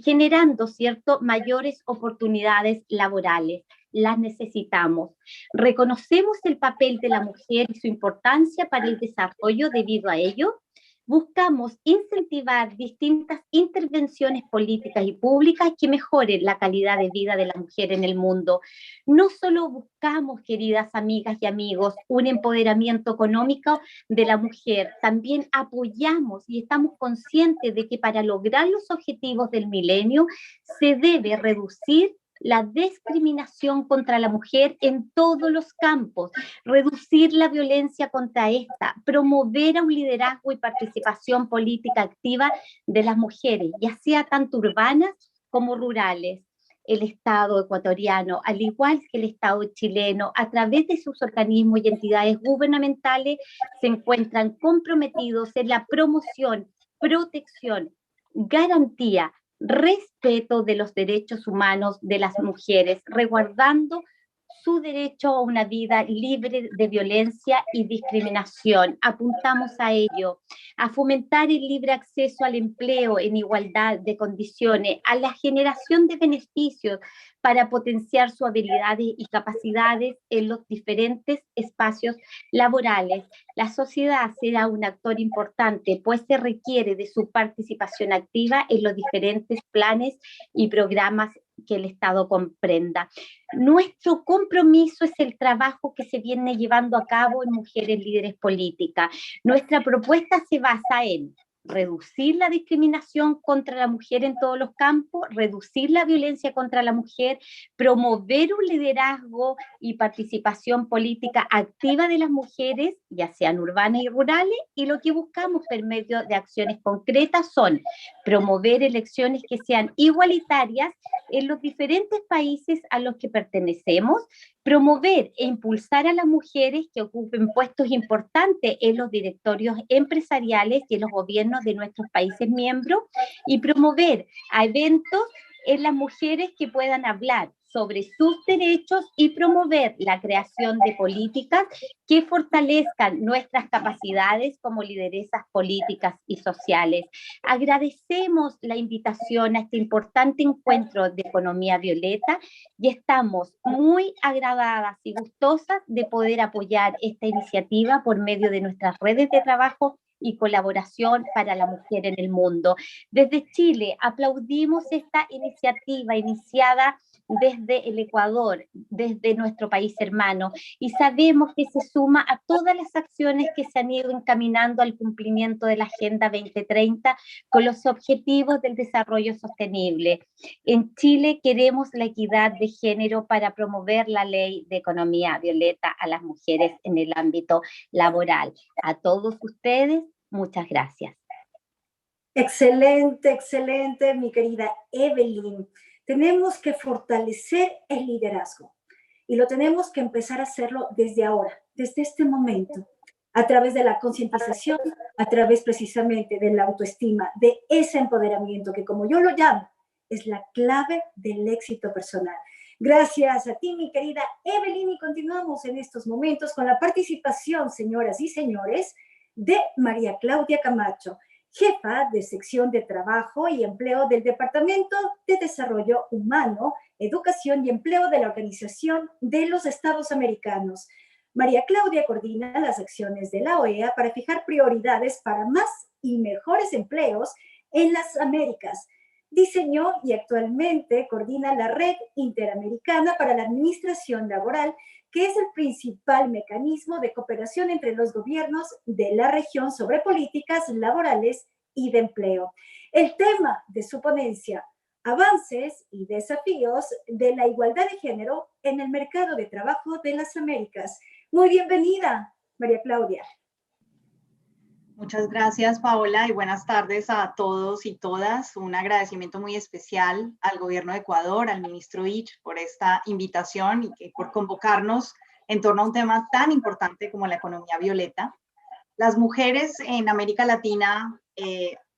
generando, ¿cierto?, mayores oportunidades laborales. Las necesitamos. Reconocemos el papel de la mujer y su importancia para el desarrollo. Debido a ello, buscamos incentivar distintas intervenciones políticas y públicas que mejoren la calidad de vida de la mujer en el mundo. No solo buscamos, queridas amigas y amigos, un empoderamiento económico de la mujer, también apoyamos y estamos conscientes de que para lograr los objetivos del milenio se debe reducir la discriminación contra la mujer en todos los campos, reducir la violencia contra esta, promover un liderazgo y participación política activa de las mujeres, ya sea tanto urbanas como rurales. El Estado ecuatoriano, al igual que el Estado chileno, a través de sus organismos y entidades gubernamentales, se encuentran comprometidos en la promoción, protección, garantía, respeto de los derechos humanos de las mujeres, resguardando su derecho a una vida libre de violencia y discriminación. Apuntamos a ello, a fomentar el libre acceso al empleo en igualdad de condiciones, a la generación de beneficios para potenciar sus habilidades y capacidades en los diferentes espacios laborales. La sociedad será un actor importante, pues se requiere de su participación activa en los diferentes planes y programas que el Estado comprenda. Nuestro compromiso es el trabajo que se viene llevando a cabo en Mujeres Líderes Políticas. Nuestra propuesta se basa en reducir la discriminación contra la mujer en todos los campos, reducir la violencia contra la mujer, promover un liderazgo y participación política activa de las mujeres, ya sean urbanas y rurales, y lo que buscamos por medio de acciones concretas son promover elecciones que sean igualitarias en los diferentes países a los que pertenecemos, promover e impulsar a las mujeres que ocupen puestos importantes en los directorios empresariales y en los gobiernos de nuestros países miembros, y promover a eventos en las mujeres que puedan hablar sobre sus derechos y promover la creación de políticas que fortalezcan nuestras capacidades como lideresas políticas y sociales. Agradecemos la invitación a este importante encuentro de Economía Violeta y estamos muy agradadas y gustosas de poder apoyar esta iniciativa por medio de nuestras redes de trabajo y colaboración para la mujer en el mundo. Desde Chile aplaudimos esta iniciativa iniciada desde el Ecuador, desde nuestro país hermano, y sabemos que se suma a todas las acciones que se han ido encaminando al cumplimiento de la Agenda 2030 con los objetivos del desarrollo sostenible. En Chile queremos la equidad de género para promover la ley de economía violeta a las mujeres en el ámbito laboral. A todos ustedes, muchas gracias. Excelente, excelente, mi querida Evelyn. Tenemos que fortalecer el liderazgo y lo tenemos que empezar a hacerlo desde ahora, desde este momento, a través de la concientización, a través precisamente de la autoestima, de ese empoderamiento que, como yo lo llamo, es la clave del éxito personal. Gracias a ti, mi querida Evelyn, y continuamos en estos momentos con la participación, señoras y señores, de María Claudia Camacho, jefa de sección de trabajo y empleo del Departamento de Desarrollo Humano, Educación y Empleo de la Organización de los Estados Americanos. María Claudia coordina las acciones de la OEA para fijar prioridades para más y mejores empleos en las Américas. Diseñó y actualmente coordina la Red Interamericana para la Administración Laboral, que es el principal mecanismo de cooperación entre los gobiernos de la región sobre políticas laborales y de empleo. El tema de su ponencia, avances y desafíos de la igualdad de género en el mercado de trabajo de las Américas. Muy bienvenida, María Claudia. Muchas gracias, Paola, y buenas tardes a todos y todas. Un agradecimiento muy especial al Gobierno de Ecuador, al ministro Ich, por esta invitación y por convocarnos en torno a un tema tan importante como la economía violeta. Las mujeres en América Latina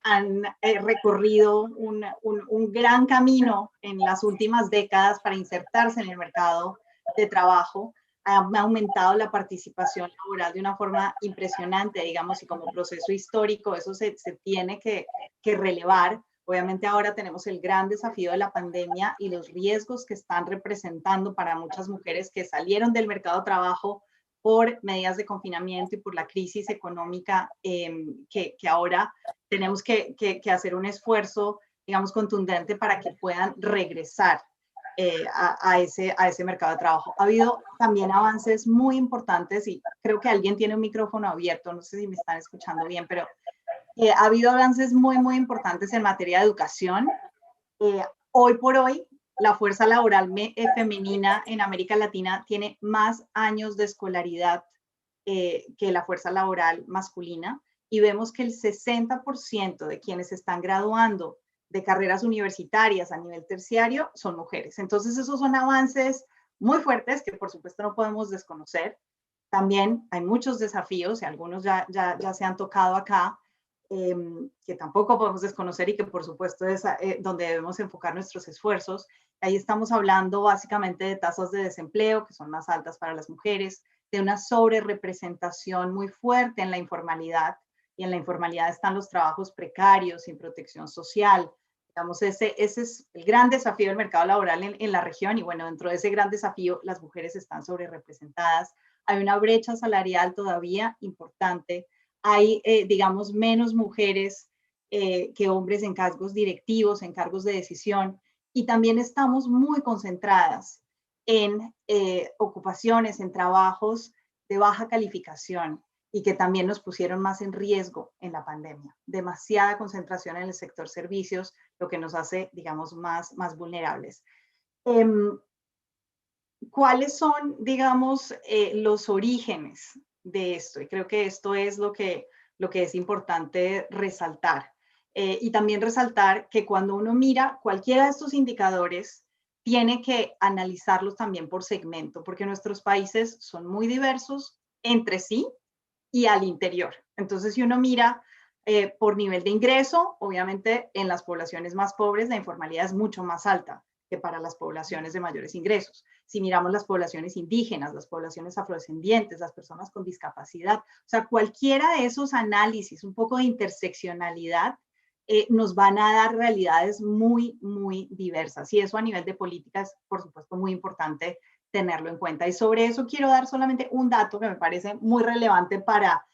han recorrido un gran camino en las últimas décadas para insertarse en el mercado de trabajo. Ha aumentado la participación laboral de una forma impresionante, digamos, y como proceso histórico eso se tiene que relevar. Obviamente ahora tenemos el gran desafío de la pandemia y los riesgos que están representando para muchas mujeres que salieron del mercado de trabajo por medidas de confinamiento y por la crisis económica que ahora tenemos que hacer un esfuerzo, digamos, contundente para que puedan regresar a ese mercado de trabajo. Ha habido también avances muy importantes y creo que alguien tiene un micrófono abierto, no sé si me están escuchando bien, pero ha habido avances muy, muy importantes en materia de educación. Hoy por hoy, la fuerza laboral femenina en América Latina tiene más años de escolaridad que la fuerza laboral masculina y vemos que el 60% de quienes están graduando de carreras universitarias a nivel terciario son mujeres. Entonces esos son avances muy fuertes que por supuesto no podemos desconocer. También hay muchos desafíos y algunos ya se han tocado acá, que tampoco podemos desconocer y que por supuesto es donde debemos enfocar nuestros esfuerzos. Ahí estamos hablando básicamente de tasas de desempleo que son más altas para las mujeres, de una sobrerepresentación muy fuerte en la informalidad, y en la informalidad están los trabajos precarios, sin protección social. Digamos, ese es el gran desafío del mercado laboral en la región y bueno, dentro de ese gran desafío las mujeres están sobrerepresentadas. Hay una brecha salarial todavía importante. Hay, digamos, menos mujeres que hombres en cargos directivos, en cargos de decisión y también estamos muy concentradas en ocupaciones, en trabajos de baja calificación y que también nos pusieron más en riesgo en la pandemia. Demasiada concentración en el sector servicios, lo que nos hace, digamos, más vulnerables. ¿Cuáles son, digamos, los orígenes de esto? Y creo que esto es lo que es importante resaltar. Y también resaltar que cuando uno mira cualquiera de estos indicadores, tiene que analizarlos también por segmento, porque nuestros países son muy diversos entre sí y al interior. Entonces, si uno mira por nivel de ingreso, obviamente en las poblaciones más pobres la informalidad es mucho más alta que para las poblaciones de mayores ingresos. Si miramos las poblaciones indígenas, las poblaciones afrodescendientes, las personas con discapacidad, o sea, cualquiera de esos análisis, un poco de interseccionalidad, nos van a dar realidades muy, muy diversas. Y eso a nivel de políticas, por supuesto, muy importante tenerlo en cuenta. Y sobre eso quiero dar solamente un dato que me parece muy relevante para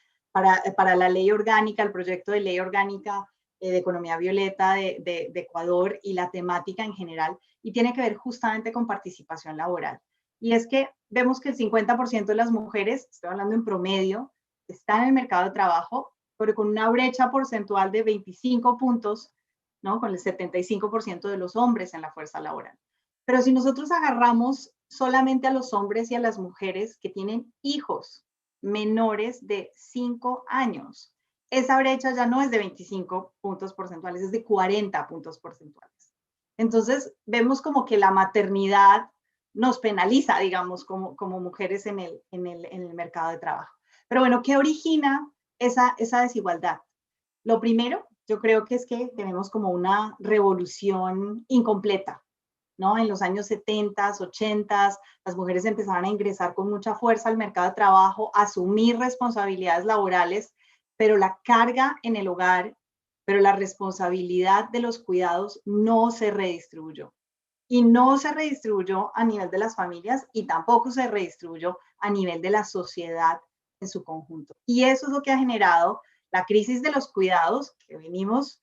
la ley orgánica, el proyecto de ley orgánica de economía violeta de Ecuador y la temática en general, y tiene que ver justamente con participación laboral. Y es que vemos que el 50% de las mujeres, estoy hablando en promedio, están en el mercado de trabajo, pero con una brecha porcentual de 25 puntos, ¿no? Con el 75% de los hombres en la fuerza laboral. Pero si nosotros agarramos solamente a los hombres y a las mujeres que tienen hijos menores de 5 años, esa brecha ya no es de 25 puntos porcentuales, es de 40 puntos porcentuales. Entonces, vemos como que la maternidad nos penaliza, digamos, como mujeres en el mercado de trabajo. Pero bueno, ¿qué origina esa desigualdad? Lo primero, yo creo que es que tenemos como una revolución incompleta, ¿no? En los años 70, 80, las mujeres empezaron a ingresar con mucha fuerza al mercado de trabajo, a asumir responsabilidades laborales, pero la carga en el hogar, pero la responsabilidad de los cuidados no se redistribuyó. Y no se redistribuyó a nivel de las familias y tampoco se redistribuyó a nivel de la sociedad en su conjunto. Y eso es lo que ha generado la crisis de los cuidados que venimos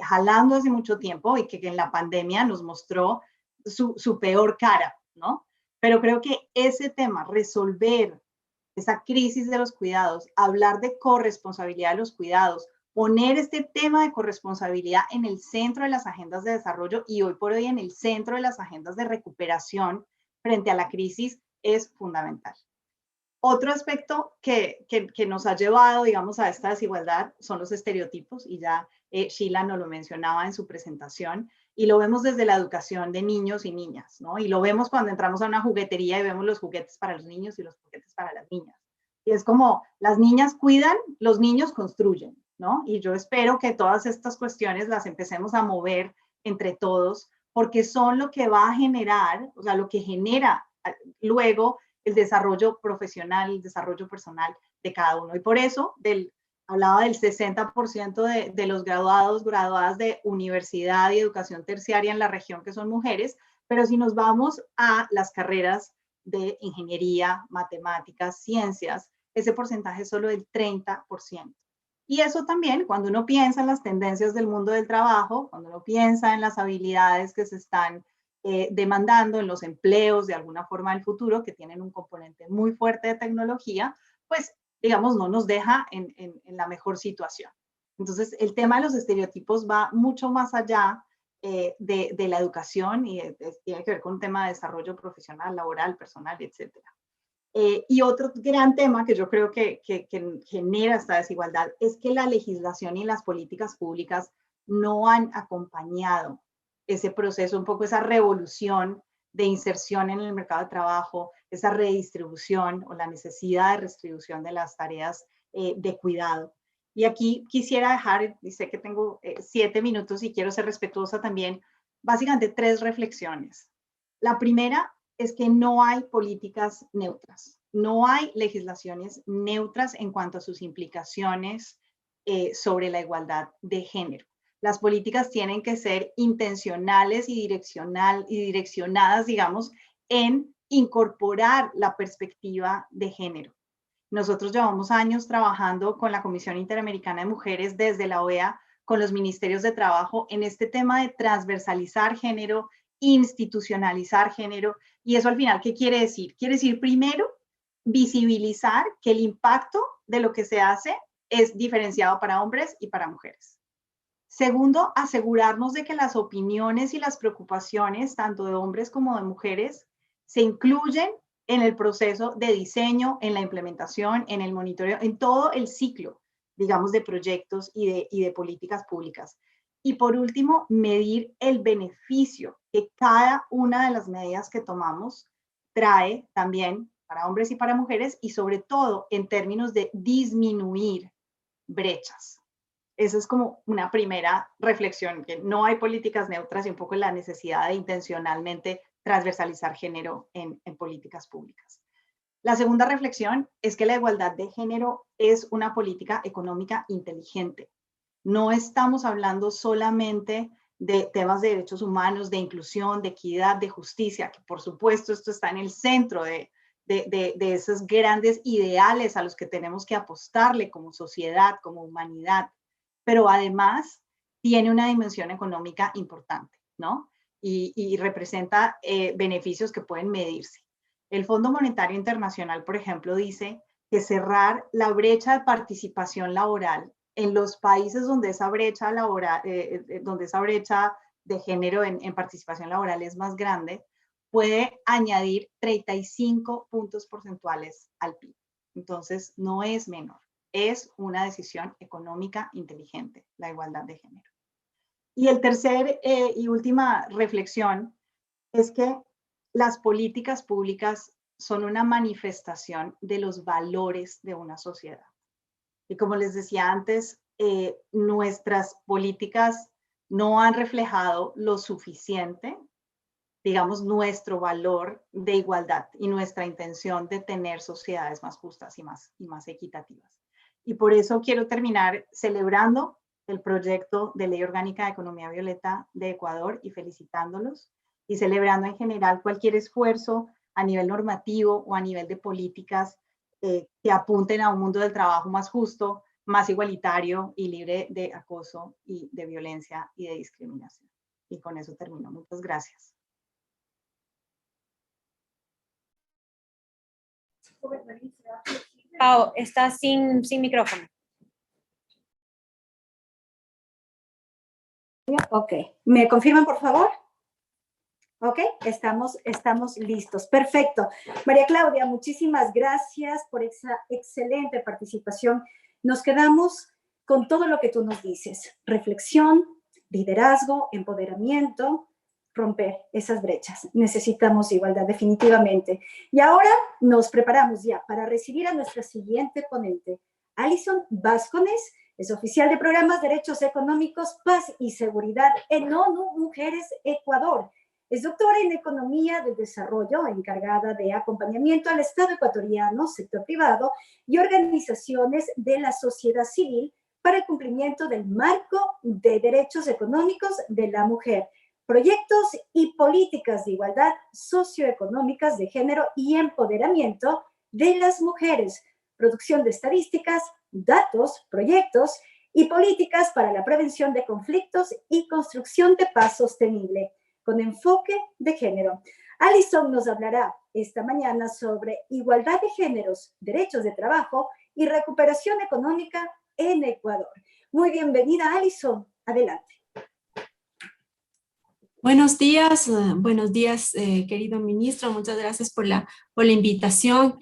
jalando hace mucho tiempo y que en la pandemia nos mostró su peor cara, ¿no? Pero creo que ese tema, resolver esa crisis de los cuidados, hablar de corresponsabilidad de los cuidados, poner este tema de corresponsabilidad en el centro de las agendas de desarrollo y hoy por hoy en el centro de las agendas de recuperación frente a la crisis es fundamental. Otro aspecto que nos ha llevado, digamos, a esta desigualdad son los estereotipos, y ya Sheila nos lo mencionaba en su presentación, Y lo vemos desde la educación de niños y niñas, ¿no? Y lo vemos cuando entramos a una juguetería y vemos los juguetes para los niños y los juguetes para las niñas. Y es como las niñas cuidan, los niños construyen, ¿no? Y yo espero que todas estas cuestiones las empecemos a mover entre todos, porque son lo que va a generar, o sea, lo que genera luego el desarrollo profesional, el desarrollo personal de cada uno. Y por eso hablaba del 60% de los graduadas de universidad y educación terciaria en la región que son mujeres, pero si nos vamos a las carreras de ingeniería, matemáticas, ciencias, ese porcentaje es solo del 30%. Y eso también, cuando uno piensa en las tendencias del mundo del trabajo, cuando uno piensa en las habilidades que se están demandando en los empleos de alguna forma del futuro, que tienen un componente muy fuerte de tecnología, pues, digamos, no nos deja en la mejor situación. Entonces, el tema de los estereotipos va mucho más allá de la educación y tiene que ver con un tema de desarrollo profesional, laboral, personal, etcétera. Y otro gran tema que yo creo que genera esta desigualdad es que la legislación y las políticas públicas no han acompañado ese proceso, un poco esa revolución de inserción en el mercado de trabajo, esa redistribución o la necesidad de redistribución de las tareas de cuidado. Y aquí quisiera dejar, y sé que tengo 7 minutos y quiero ser respetuosa también, básicamente 3 reflexiones. La primera es que no hay políticas neutras, no hay legislaciones neutras en cuanto a sus implicaciones sobre la igualdad de género. Las políticas tienen que ser intencionales y direccionadas, digamos, en incorporar la perspectiva de género. Nosotros llevamos años trabajando con la Comisión Interamericana de Mujeres desde la OEA, con los ministerios de trabajo en este tema de transversalizar género, institucionalizar género. Y eso al final, ¿qué quiere decir? Quiere decir, primero, visibilizar que el impacto de lo que se hace es diferenciado para hombres y para mujeres. Segundo, asegurarnos de que las opiniones y las preocupaciones, tanto de hombres como de mujeres, se incluyen en el proceso de diseño, en la implementación, en el monitoreo, en todo el ciclo, digamos, de proyectos y de políticas públicas. Y por último, medir el beneficio que cada una de las medidas que tomamos trae también para hombres y para mujeres, y sobre todo en términos de disminuir brechas. Esa es como una primera reflexión, que no hay políticas neutras y un poco la necesidad de intencionalmente transversalizar género en políticas públicas. La segunda reflexión es que la igualdad de género es una política económica inteligente. No estamos hablando solamente de temas de derechos humanos, de inclusión, de equidad, de justicia, que por supuesto esto está en el centro de esos grandes ideales a los que tenemos que apostarle como sociedad, como humanidad, pero además tiene una dimensión económica importante, ¿no? Y representa beneficios que pueden medirse. El Fondo Monetario Internacional, por ejemplo, dice que cerrar la brecha de participación laboral en los países donde esa brecha laboral, donde esa brecha de género en participación laboral es más grande, puede añadir 35 puntos porcentuales al PIB. Entonces, no es menor. Es una decisión económica inteligente, la igualdad de género. Y el tercer y última reflexión es que las políticas públicas son una manifestación de los valores de una sociedad. Y como les decía antes, nuestras políticas no han reflejado lo suficiente, digamos, nuestro valor de igualdad y nuestra intención de tener sociedades más justas y más equitativas. Y por eso quiero terminar celebrando el proyecto de Ley Orgánica de Economía Violeta de Ecuador y felicitándolos, y celebrando en general cualquier esfuerzo a nivel normativo o a nivel de políticas que apunten a un mundo del trabajo más justo, más igualitario y libre de acoso y de violencia y de discriminación. Y con eso termino. Muchas gracias. Pau, está sin micrófono. Ok, ¿me confirman por favor? Ok, estamos listos. Perfecto. María Claudia, muchísimas gracias por esa excelente participación. Nos quedamos con todo lo que tú nos dices. Reflexión, liderazgo, empoderamiento, romper esas brechas. Necesitamos igualdad definitivamente. Y ahora nos preparamos ya para recibir a nuestra siguiente ponente, Alison Vázquez, es oficial de programas Derechos Económicos, Paz y Seguridad en ONU Mujeres Ecuador. Es doctora en Economía del Desarrollo, encargada de acompañamiento al Estado ecuatoriano, sector privado y organizaciones de la sociedad civil para el cumplimiento del marco de derechos económicos de la mujer, proyectos y políticas de igualdad socioeconómicas de género y empoderamiento de las mujeres, producción de estadísticas, datos, proyectos y políticas para la prevención de conflictos y construcción de paz sostenible, con enfoque de género. Alison nos hablará esta mañana sobre igualdad de géneros, derechos de trabajo y recuperación económica en Ecuador. Muy bienvenida, Alison. Adelante. Buenos días, querido ministro. Muchas gracias por la invitación.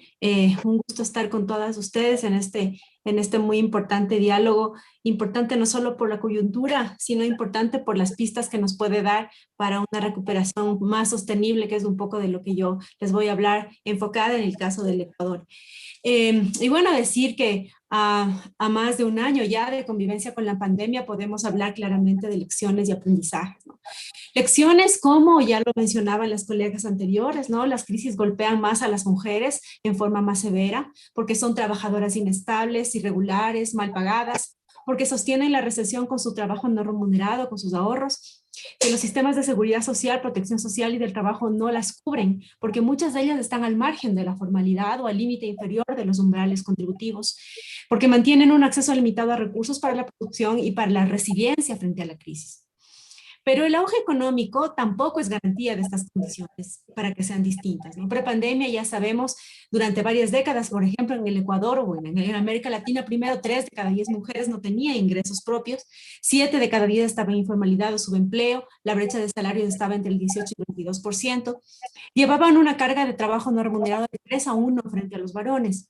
Un gusto estar con todas ustedes en este muy importante diálogo, importante no solo por la coyuntura, sino importante por las pistas que nos puede dar para una recuperación más sostenible, que es un poco de lo que yo les voy a hablar, enfocada en el caso del Ecuador. Y bueno, decir que a más de un año ya de convivencia con la pandemia podemos hablar claramente de lecciones y aprendizajes, ¿no? Lecciones como ya lo mencionaban las colegas anteriores, ¿no? Las crisis golpean más a las mujeres en forma más severa porque son trabajadoras inestables, irregulares, mal pagadas, porque sostienen la recesión con su trabajo no remunerado, con sus ahorros, que los sistemas de seguridad social, protección social y del trabajo no las cubren, porque muchas de ellas están al margen de la formalidad o al límite inferior de los umbrales contributivos, porque mantienen un acceso limitado a recursos para la producción y para la resiliencia frente a la crisis. Pero el auge económico tampoco es garantía de estas condiciones para que sean distintas, ¿no? Prepandemia, ya sabemos, durante varias décadas, por ejemplo, en el Ecuador o en América Latina, primero 3 de cada 10 mujeres no tenían ingresos propios, 7 de cada 10 estaban en informalidad o subempleo, la brecha de salarios estaba entre el 18 y el 22%, llevaban una carga de trabajo no remunerado de 3-1 frente a los varones.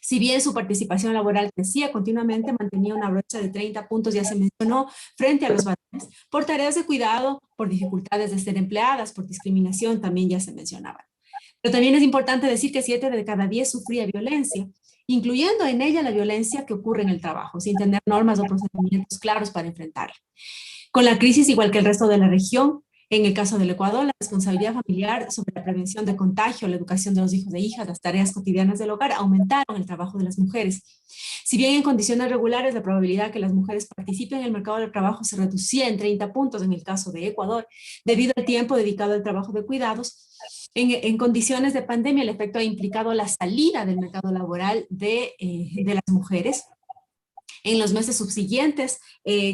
Si bien su participación laboral crecía continuamente, mantenía una brecha de 30 puntos, ya se mencionó, frente a los varones, por tareas de cuidado, por dificultades de ser empleadas, por discriminación, también ya se mencionaban. Pero también es importante decir que 7 de cada 10 sufría violencia, incluyendo en ella la violencia que ocurre en el trabajo, sin tener normas o procedimientos claros para enfrentarla. Con la crisis, igual que el resto de la región, en el caso del Ecuador, la responsabilidad familiar sobre la prevención de contagio, la educación de los hijos e hijas, las tareas cotidianas del hogar, aumentaron el trabajo de las mujeres. Si bien en condiciones regulares la probabilidad que las mujeres participen en el mercado del trabajo se reducía en 30 puntos en el caso de Ecuador, debido al tiempo dedicado al trabajo de cuidados, en condiciones de pandemia el efecto ha implicado la salida del mercado laboral de las mujeres. En los meses subsiguientes,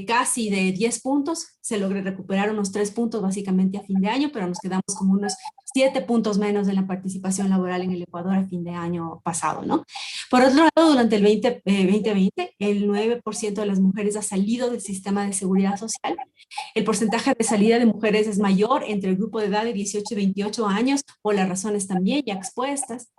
casi de 10 puntos, se logra recuperar unos 3 puntos básicamente a fin de año, pero nos quedamos con unos 7 puntos menos de la participación laboral en el Ecuador a fin de año pasado, ¿no? Por otro lado, durante el 2020, el 9% de las mujeres ha salido del sistema de seguridad social. El porcentaje de salida de mujeres es mayor entre el grupo de edad de 18 y 28 años, por las razones también ya expuestas.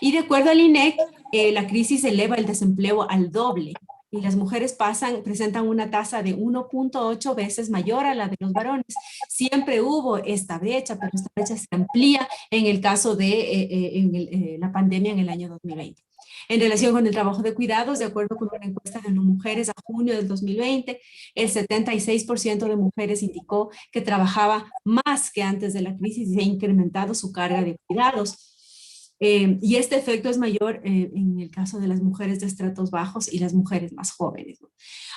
Y de acuerdo al INEC, la crisis eleva el desempleo al doble. Y las mujeres presentan una tasa de 1.8 veces mayor a la de los varones. Siempre hubo esta brecha, pero esta brecha se amplía en el caso de la pandemia en el año 2020. En relación con el trabajo de cuidados, de acuerdo con una encuesta de mujeres a junio del 2020, el 76% de mujeres indicó que trabajaba más que antes de la crisis y se ha incrementado su carga de cuidados. Y este efecto es mayor en el caso de las mujeres de estratos bajos y las mujeres más jóvenes, ¿no?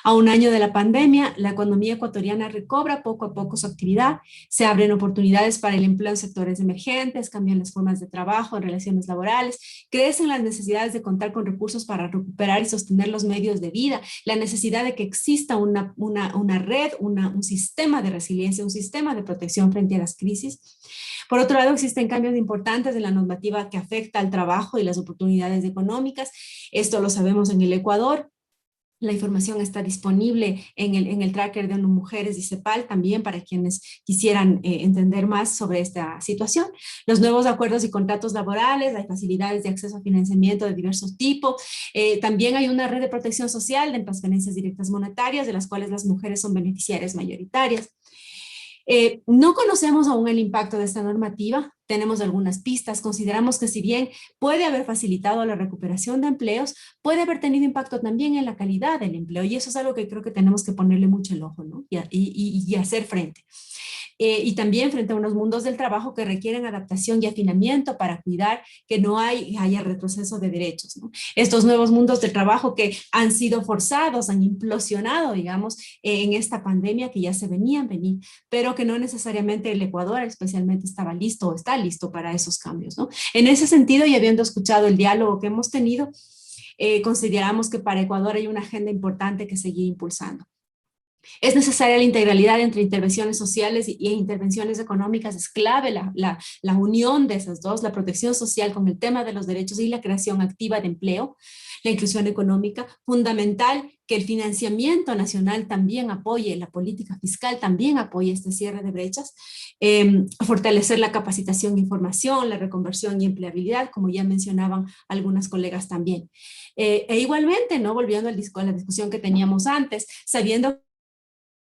A un año de la pandemia, la economía ecuatoriana recobra poco a poco su actividad, se abren oportunidades para el empleo en sectores emergentes, cambian las formas de trabajo, en relaciones laborales, crecen las necesidades de contar con recursos para recuperar y sostener los medios de vida, la necesidad de que exista una red, un sistema de resiliencia, un sistema de protección frente a las crisis. Por otro lado, existen cambios importantes en la normativa que afecta al trabajo y las oportunidades económicas. Esto lo sabemos en el Ecuador. La información está disponible en el tracker de ONU Mujeres y CEPAL también para quienes quisieran entender más sobre esta situación. Los nuevos acuerdos y contratos laborales, hay facilidades de acceso a financiamiento de diversos tipos. También hay una red de protección social de transferencias directas monetarias de las cuales las mujeres son beneficiarias mayoritarias. No conocemos aún el impacto de esta normativa, tenemos algunas pistas, consideramos que si bien puede haber facilitado la recuperación de empleos, puede haber tenido impacto también en la calidad del empleo y eso es algo que creo que tenemos que ponerle mucho el ojo, ¿no? y hacer frente. Y también frente a unos mundos del trabajo que requieren adaptación y afinamiento para cuidar que no haya retroceso de derechos, ¿no? Estos nuevos mundos del trabajo que han sido forzados, han implosionado, digamos, en esta pandemia que ya se venían venir, pero que no necesariamente el Ecuador especialmente estaba listo o está listo para esos cambios, ¿no? En ese sentido, y habiendo escuchado el diálogo que hemos tenido, consideramos que para Ecuador hay una agenda importante que seguir impulsando. Es necesaria la integralidad entre intervenciones sociales y intervenciones económicas, es clave la unión de esas dos, la protección social con el tema de los derechos y la creación activa de empleo, la inclusión económica, fundamental que el financiamiento nacional también apoye, la política fiscal también apoye este cierre de brechas, fortalecer la capacitación e información, la reconversión y empleabilidad, como ya mencionaban algunas colegas también. E igualmente, ¿no? Volviendo a la discusión que teníamos antes, sabiendo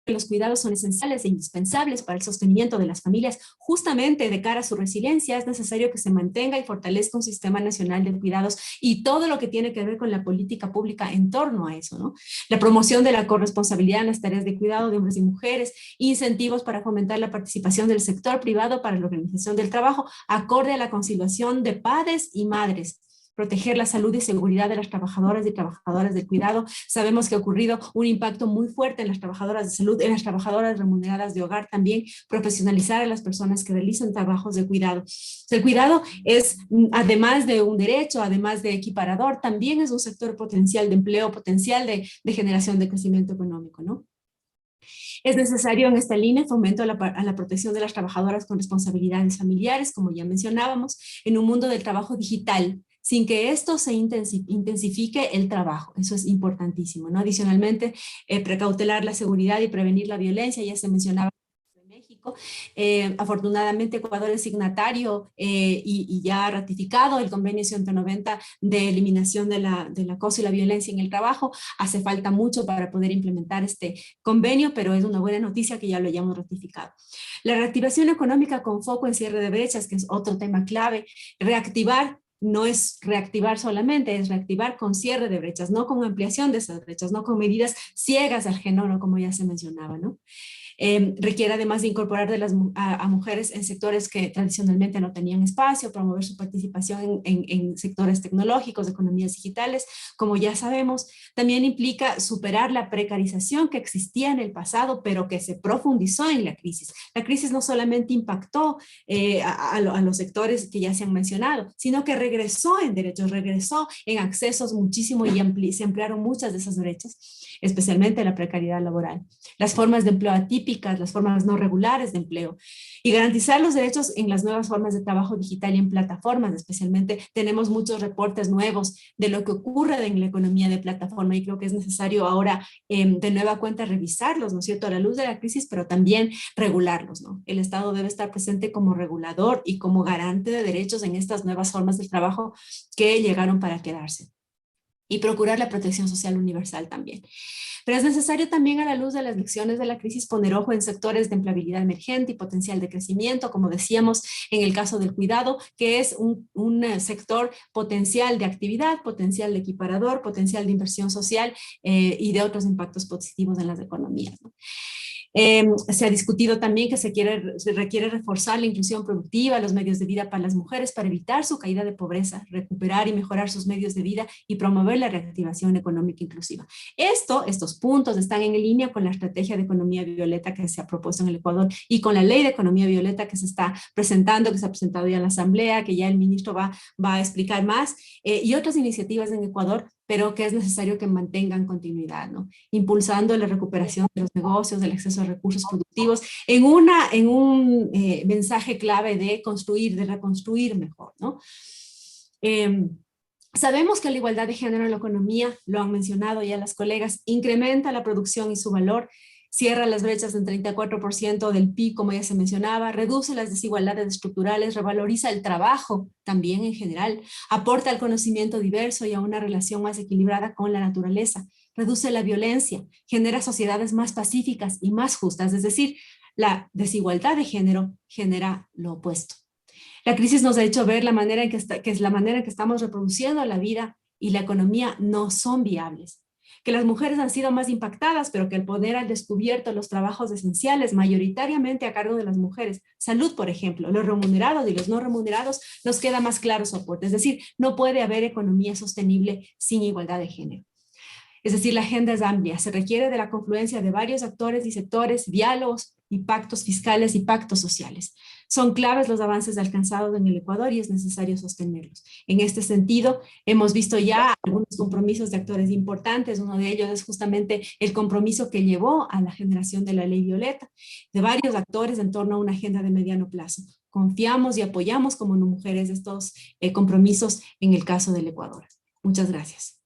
que los cuidados son esenciales e indispensables para el sostenimiento de las familias, justamente de cara a su resiliencia, es necesario que se mantenga y fortalezca un sistema nacional de cuidados y todo lo que tiene que ver con la política pública en torno a eso, ¿no? La promoción de la corresponsabilidad en las tareas de cuidado de hombres y mujeres, incentivos para fomentar la participación del sector privado para la organización del trabajo, acorde a la conciliación de padres y madres, proteger la salud y seguridad de las trabajadoras y trabajadoras del cuidado. Sabemos que ha ocurrido un impacto muy fuerte en las trabajadoras de salud, en las trabajadoras remuneradas de hogar también, profesionalizar a las personas que realizan trabajos de cuidado. El cuidado es, además de un derecho, además de equiparador, también es un sector potencial de empleo, potencial de generación de crecimiento económico, ¿no? Es necesario en esta línea fomento a la protección de las trabajadoras con responsabilidades familiares, como ya mencionábamos, en un mundo del trabajo digital, sin que esto se intensifique el trabajo. Eso es importantísimo, ¿no? Adicionalmente, precautelar la seguridad y prevenir la violencia, ya se mencionaba en México. Afortunadamente, Ecuador es signatario y ya ha ratificado el convenio 190 de eliminación del acoso y la violencia en el trabajo. Hace falta mucho para poder implementar este convenio, pero es una buena noticia que ya lo hayamos ratificado. La reactivación económica con foco en cierre de brechas, que es otro tema clave. Reactivar no es reactivar solamente, es reactivar con cierre de brechas, no con ampliación de esas brechas, no con medidas ciegas al género, como ya se mencionaba, ¿no? Requiere además de incorporar a mujeres en sectores que tradicionalmente no tenían espacio, promover su participación en sectores tecnológicos, economías digitales, como ya sabemos. También implica superar la precarización que existía en el pasado, pero que se profundizó en la crisis. La crisis no solamente impactó a los sectores que ya se han mencionado, sino que regresó en derechos, regresó en accesos muchísimo y se ampliaron muchas de esas brechas, especialmente la precariedad laboral. Las formas de empleo atípicas, las formas no regulares de empleo y garantizar los derechos en las nuevas formas de trabajo digital y en plataformas. Especialmente tenemos muchos reportes nuevos de lo que ocurre en la economía de plataforma y creo que es necesario ahora de nueva cuenta revisarlos, ¿no es cierto?, a la luz de la crisis, pero también regularlos, ¿no? El Estado debe estar presente como regulador y como garante de derechos en estas nuevas formas de trabajo que llegaron para quedarse. Y procurar la protección social universal también. Pero es necesario también, a la luz de las lecciones de la crisis, poner ojo en sectores de empleabilidad emergente y potencial de crecimiento, como decíamos en el caso del cuidado, que es un sector potencial de actividad, potencial de equiparador, potencial de inversión social y de otros impactos positivos en las economías, ¿no? Se ha discutido también que se requiere reforzar la inclusión productiva, los medios de vida para las mujeres para evitar su caída de pobreza, recuperar y mejorar sus medios de vida y promover la reactivación económica inclusiva. Estos puntos están en línea con la estrategia de economía violeta que se ha propuesto en el Ecuador y con la ley de economía violeta que se está presentando, que se ha presentado ya en la Asamblea, que ya el ministro va a explicar más, y otras iniciativas en Ecuador, pero que es necesario que mantengan continuidad, ¿no? Impulsando la recuperación de los negocios, del acceso a recursos productivos, en un mensaje clave de construir, de reconstruir mejor, ¿no? Sabemos que la igualdad de género en la economía, lo han mencionado ya las colegas, incrementa la producción y su valor, cierra las brechas en 34% del PIB, como ya se mencionaba, reduce las desigualdades estructurales, revaloriza el trabajo también en general, aporta al conocimiento diverso y a una relación más equilibrada con la naturaleza, reduce la violencia, genera sociedades más pacíficas y más justas, es decir, la desigualdad de género genera lo opuesto. La crisis nos ha hecho ver la manera en que estamos reproduciendo la vida y la economía no son viables. Que las mujeres han sido más impactadas, pero que el poner al descubierto los trabajos esenciales, mayoritariamente a cargo de las mujeres, salud, por ejemplo, los remunerados y los no remunerados, nos queda más claro su aporte. Es decir, no puede haber economía sostenible sin igualdad de género. Es decir, la agenda es amplia, se requiere de la confluencia de varios actores y sectores, diálogos y pactos fiscales y pactos sociales. Son claves los avances alcanzados en el Ecuador y es necesario sostenerlos. En este sentido, hemos visto ya algunos compromisos de actores importantes. Uno de ellos es justamente el compromiso que llevó a la generación de la Ley Violeta, de varios actores en torno a una agenda de mediano plazo. Confiamos y apoyamos como mujeres estos compromisos en el caso del Ecuador. Muchas gracias.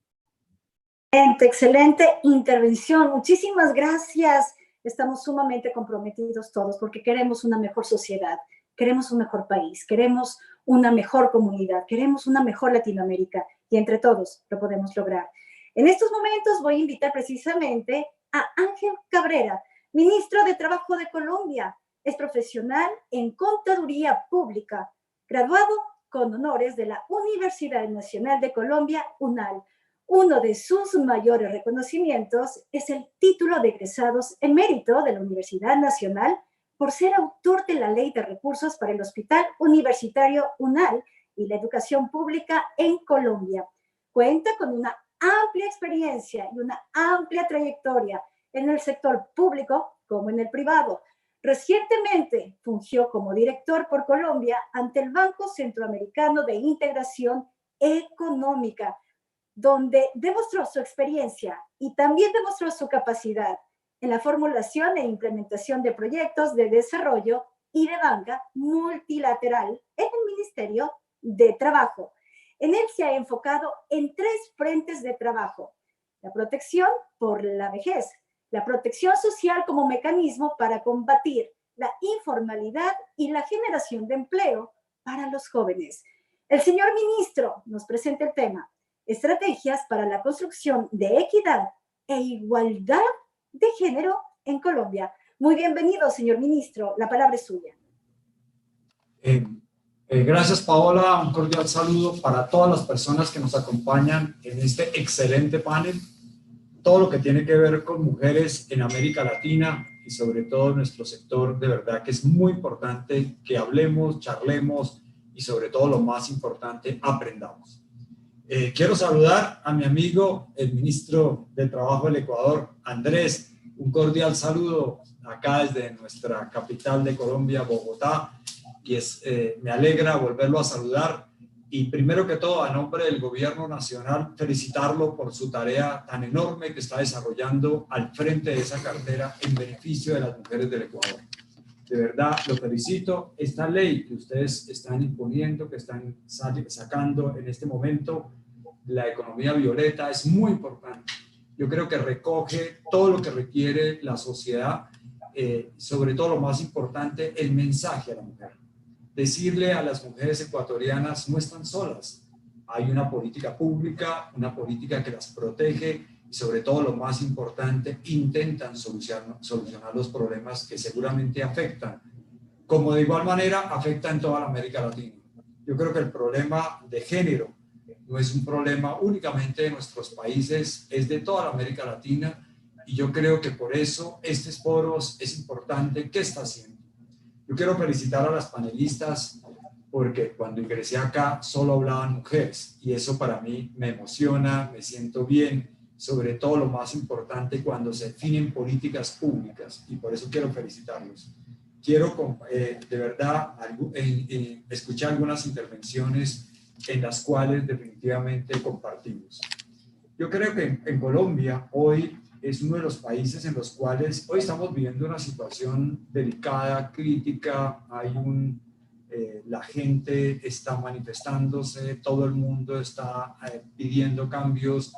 Excelente intervención. Muchísimas gracias. Estamos sumamente comprometidos todos porque queremos una mejor sociedad, queremos un mejor país, queremos una mejor comunidad, queremos una mejor Latinoamérica y entre todos lo podemos lograr. En estos momentos voy a invitar precisamente a Ángel Cabrera, ministro de Trabajo de Colombia. Es profesional en Contaduría Pública, graduado con honores de la Universidad Nacional de Colombia, UNAL. Uno de sus mayores reconocimientos es el título de egresados en mérito de la Universidad Nacional por ser autor de la Ley de Recursos para el Hospital Universitario UNAL y la Educación Pública en Colombia. Cuenta con una amplia experiencia y una amplia trayectoria en el sector público como en el privado. Recientemente fungió como director por Colombia ante el Banco Centroamericano de Integración Económica, donde demostró su experiencia y también demostró su capacidad en la formulación e implementación de proyectos de desarrollo y de banca multilateral en el Ministerio de Trabajo. En él se ha enfocado en 3 frentes de trabajo: la protección por la vejez, la protección social como mecanismo para combatir la informalidad y la generación de empleo para los jóvenes. El señor ministro nos presenta el tema: estrategias para la construcción de equidad e igualdad de género en Colombia. Muy bienvenido, señor ministro. La palabra es suya. Gracias, Paola. Un cordial saludo para todas las personas que nos acompañan en este excelente panel. Todo lo que tiene que ver con mujeres en América Latina y sobre todo nuestro sector, de verdad que es muy importante que hablemos, charlemos y sobre todo lo más importante, aprendamos. Quiero saludar a mi amigo, el ministro de Trabajo del Ecuador, Andrés. Un cordial saludo acá desde nuestra capital de Colombia, Bogotá. Y me alegra volverlo a saludar. Y primero que todo, a nombre del Gobierno Nacional, felicitarlo por su tarea tan enorme que está desarrollando al frente de esa cartera en beneficio de las mujeres del Ecuador. De verdad, lo felicito. Esta ley que ustedes están imponiendo, que están sacando en este momento, la economía violeta, es muy importante. Yo creo que recoge todo lo que requiere la sociedad, sobre todo lo más importante, el mensaje a la mujer. Decirle a las mujeres ecuatorianas, no están solas. Hay una política pública, una política que las protege y sobre todo lo más importante, intentan solucionar los problemas que seguramente afectan, como de igual manera afecta en toda la América Latina. Yo creo que el problema de género no es un problema únicamente de nuestros países, es de toda la América Latina y yo creo que por eso este foro es importante. ¿Qué está haciendo? Yo quiero felicitar a las panelistas porque cuando ingresé acá solo hablaban mujeres y eso para mí me emociona, me siento bien, sobre todo lo más importante cuando se definen políticas públicas y por eso quiero felicitarlos. Quiero de verdad escuchar algunas intervenciones en las cuales definitivamente compartimos. Yo creo que en Colombia hoy es uno de los países en los cuales hoy estamos viviendo una situación delicada, crítica, hay la gente está manifestándose, todo el mundo está pidiendo cambios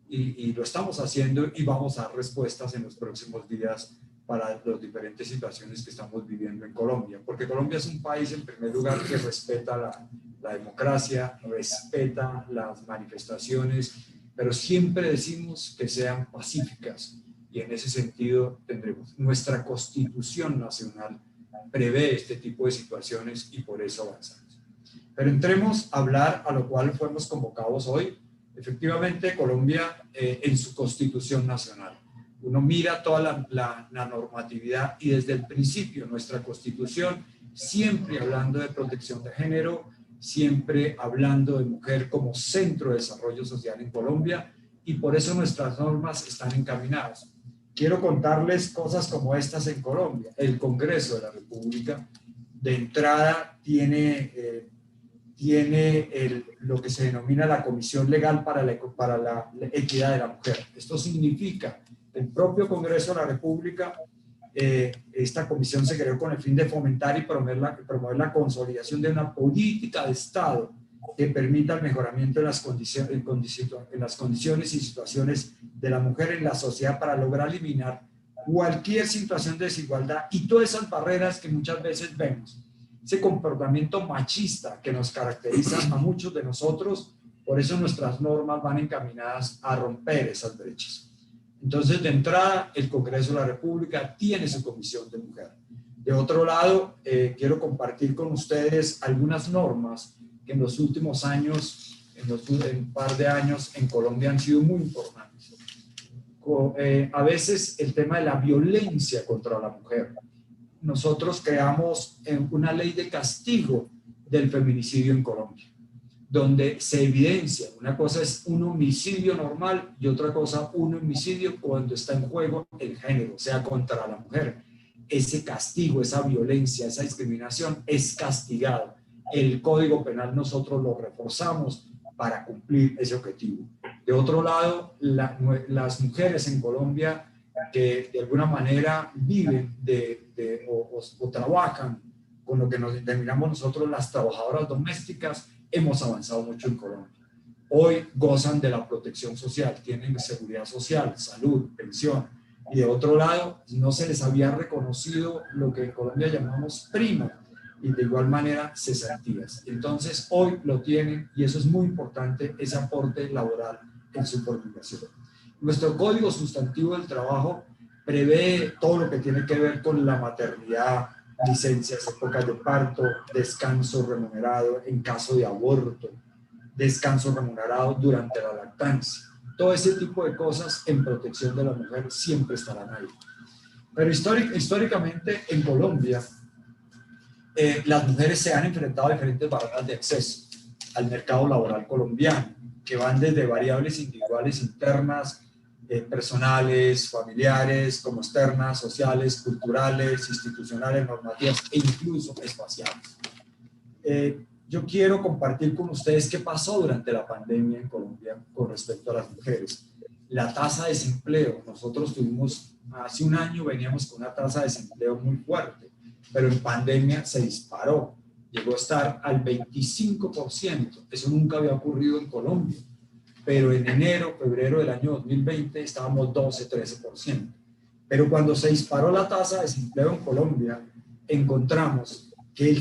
y lo estamos haciendo y vamos a dar respuestas en los próximos días para las diferentes situaciones que estamos viviendo en Colombia, porque Colombia es un país en primer lugar que respeta la democracia, respeta las manifestaciones, pero siempre decimos que sean pacíficas y en ese sentido tendremos nuestra Constitución Nacional prevé este tipo de situaciones y por eso avanzamos. Pero entremos a hablar a lo cual fuimos convocados hoy. Efectivamente, Colombia en su Constitución Nacional. Uno mira toda la normatividad y desde el principio nuestra Constitución, siempre hablando de protección de género, siempre hablando de mujer como centro de desarrollo social en Colombia y por eso nuestras normas están encaminadas. Quiero contarles cosas como estas en Colombia. El Congreso de la República de entrada tiene lo que se denomina la Comisión Legal para la Equidad de la Mujer. Esto significa que el propio Congreso de la República, esta comisión se creó con el fin de fomentar y promover la consolidación de una política de Estado que permita el mejoramiento de las condiciones y situaciones de la mujer en la sociedad para lograr eliminar cualquier situación de desigualdad y todas esas barreras que muchas veces vemos. Ese comportamiento machista que nos caracteriza a muchos de nosotros, por eso nuestras normas van encaminadas a romper esas brechas. Entonces, de entrada, el Congreso de la República tiene su comisión de mujer. De otro lado, quiero compartir con ustedes algunas normas que en los últimos años, en un par de años, en Colombia han sido muy importantes. A veces el tema de la violencia contra la mujer. Nosotros creamos una ley de castigo del feminicidio en Colombia, donde se evidencia, una cosa es un homicidio normal y otra cosa un homicidio cuando está en juego el género, o sea, contra la mujer. Ese castigo, esa violencia, esa discriminación es castigado. El Código Penal nosotros lo reforzamos para cumplir ese objetivo. De otro lado, las mujeres en Colombia que de alguna manera viven o trabajan con lo que nos denominamos nosotros las trabajadoras domésticas, hemos avanzado mucho en Colombia. Hoy gozan de la protección social, tienen seguridad social, salud, pensión. Y de otro lado, no se les había reconocido lo que en Colombia llamamos prima, y de igual manera cesantías. Entonces hoy lo tienen y eso es muy importante, ese aporte laboral en su coordinación. Nuestro Código Sustantivo del Trabajo prevé todo lo que tiene que ver con la maternidad, licencias, épocas de parto, descanso remunerado en caso de aborto, descanso remunerado durante la lactancia. Todo ese tipo de cosas en protección de la mujer siempre estarán ahí. Pero históricamente en Colombia, las mujeres se han enfrentado a diferentes barreras de acceso al mercado laboral colombiano, que van desde variables individuales internas, personales, familiares, como externas, sociales, culturales, institucionales, normativas e incluso espaciales. Yo quiero compartir con ustedes qué pasó durante la pandemia en Colombia con respecto a las mujeres. La tasa de desempleo, nosotros tuvimos, hace un año veníamos con una tasa de desempleo muy fuerte, pero en pandemia se disparó, llegó a estar al 25%, eso nunca había ocurrido en Colombia, pero en enero, febrero del año 2020 estábamos 12-13%. Pero cuando se disparó la tasa de desempleo en Colombia, encontramos que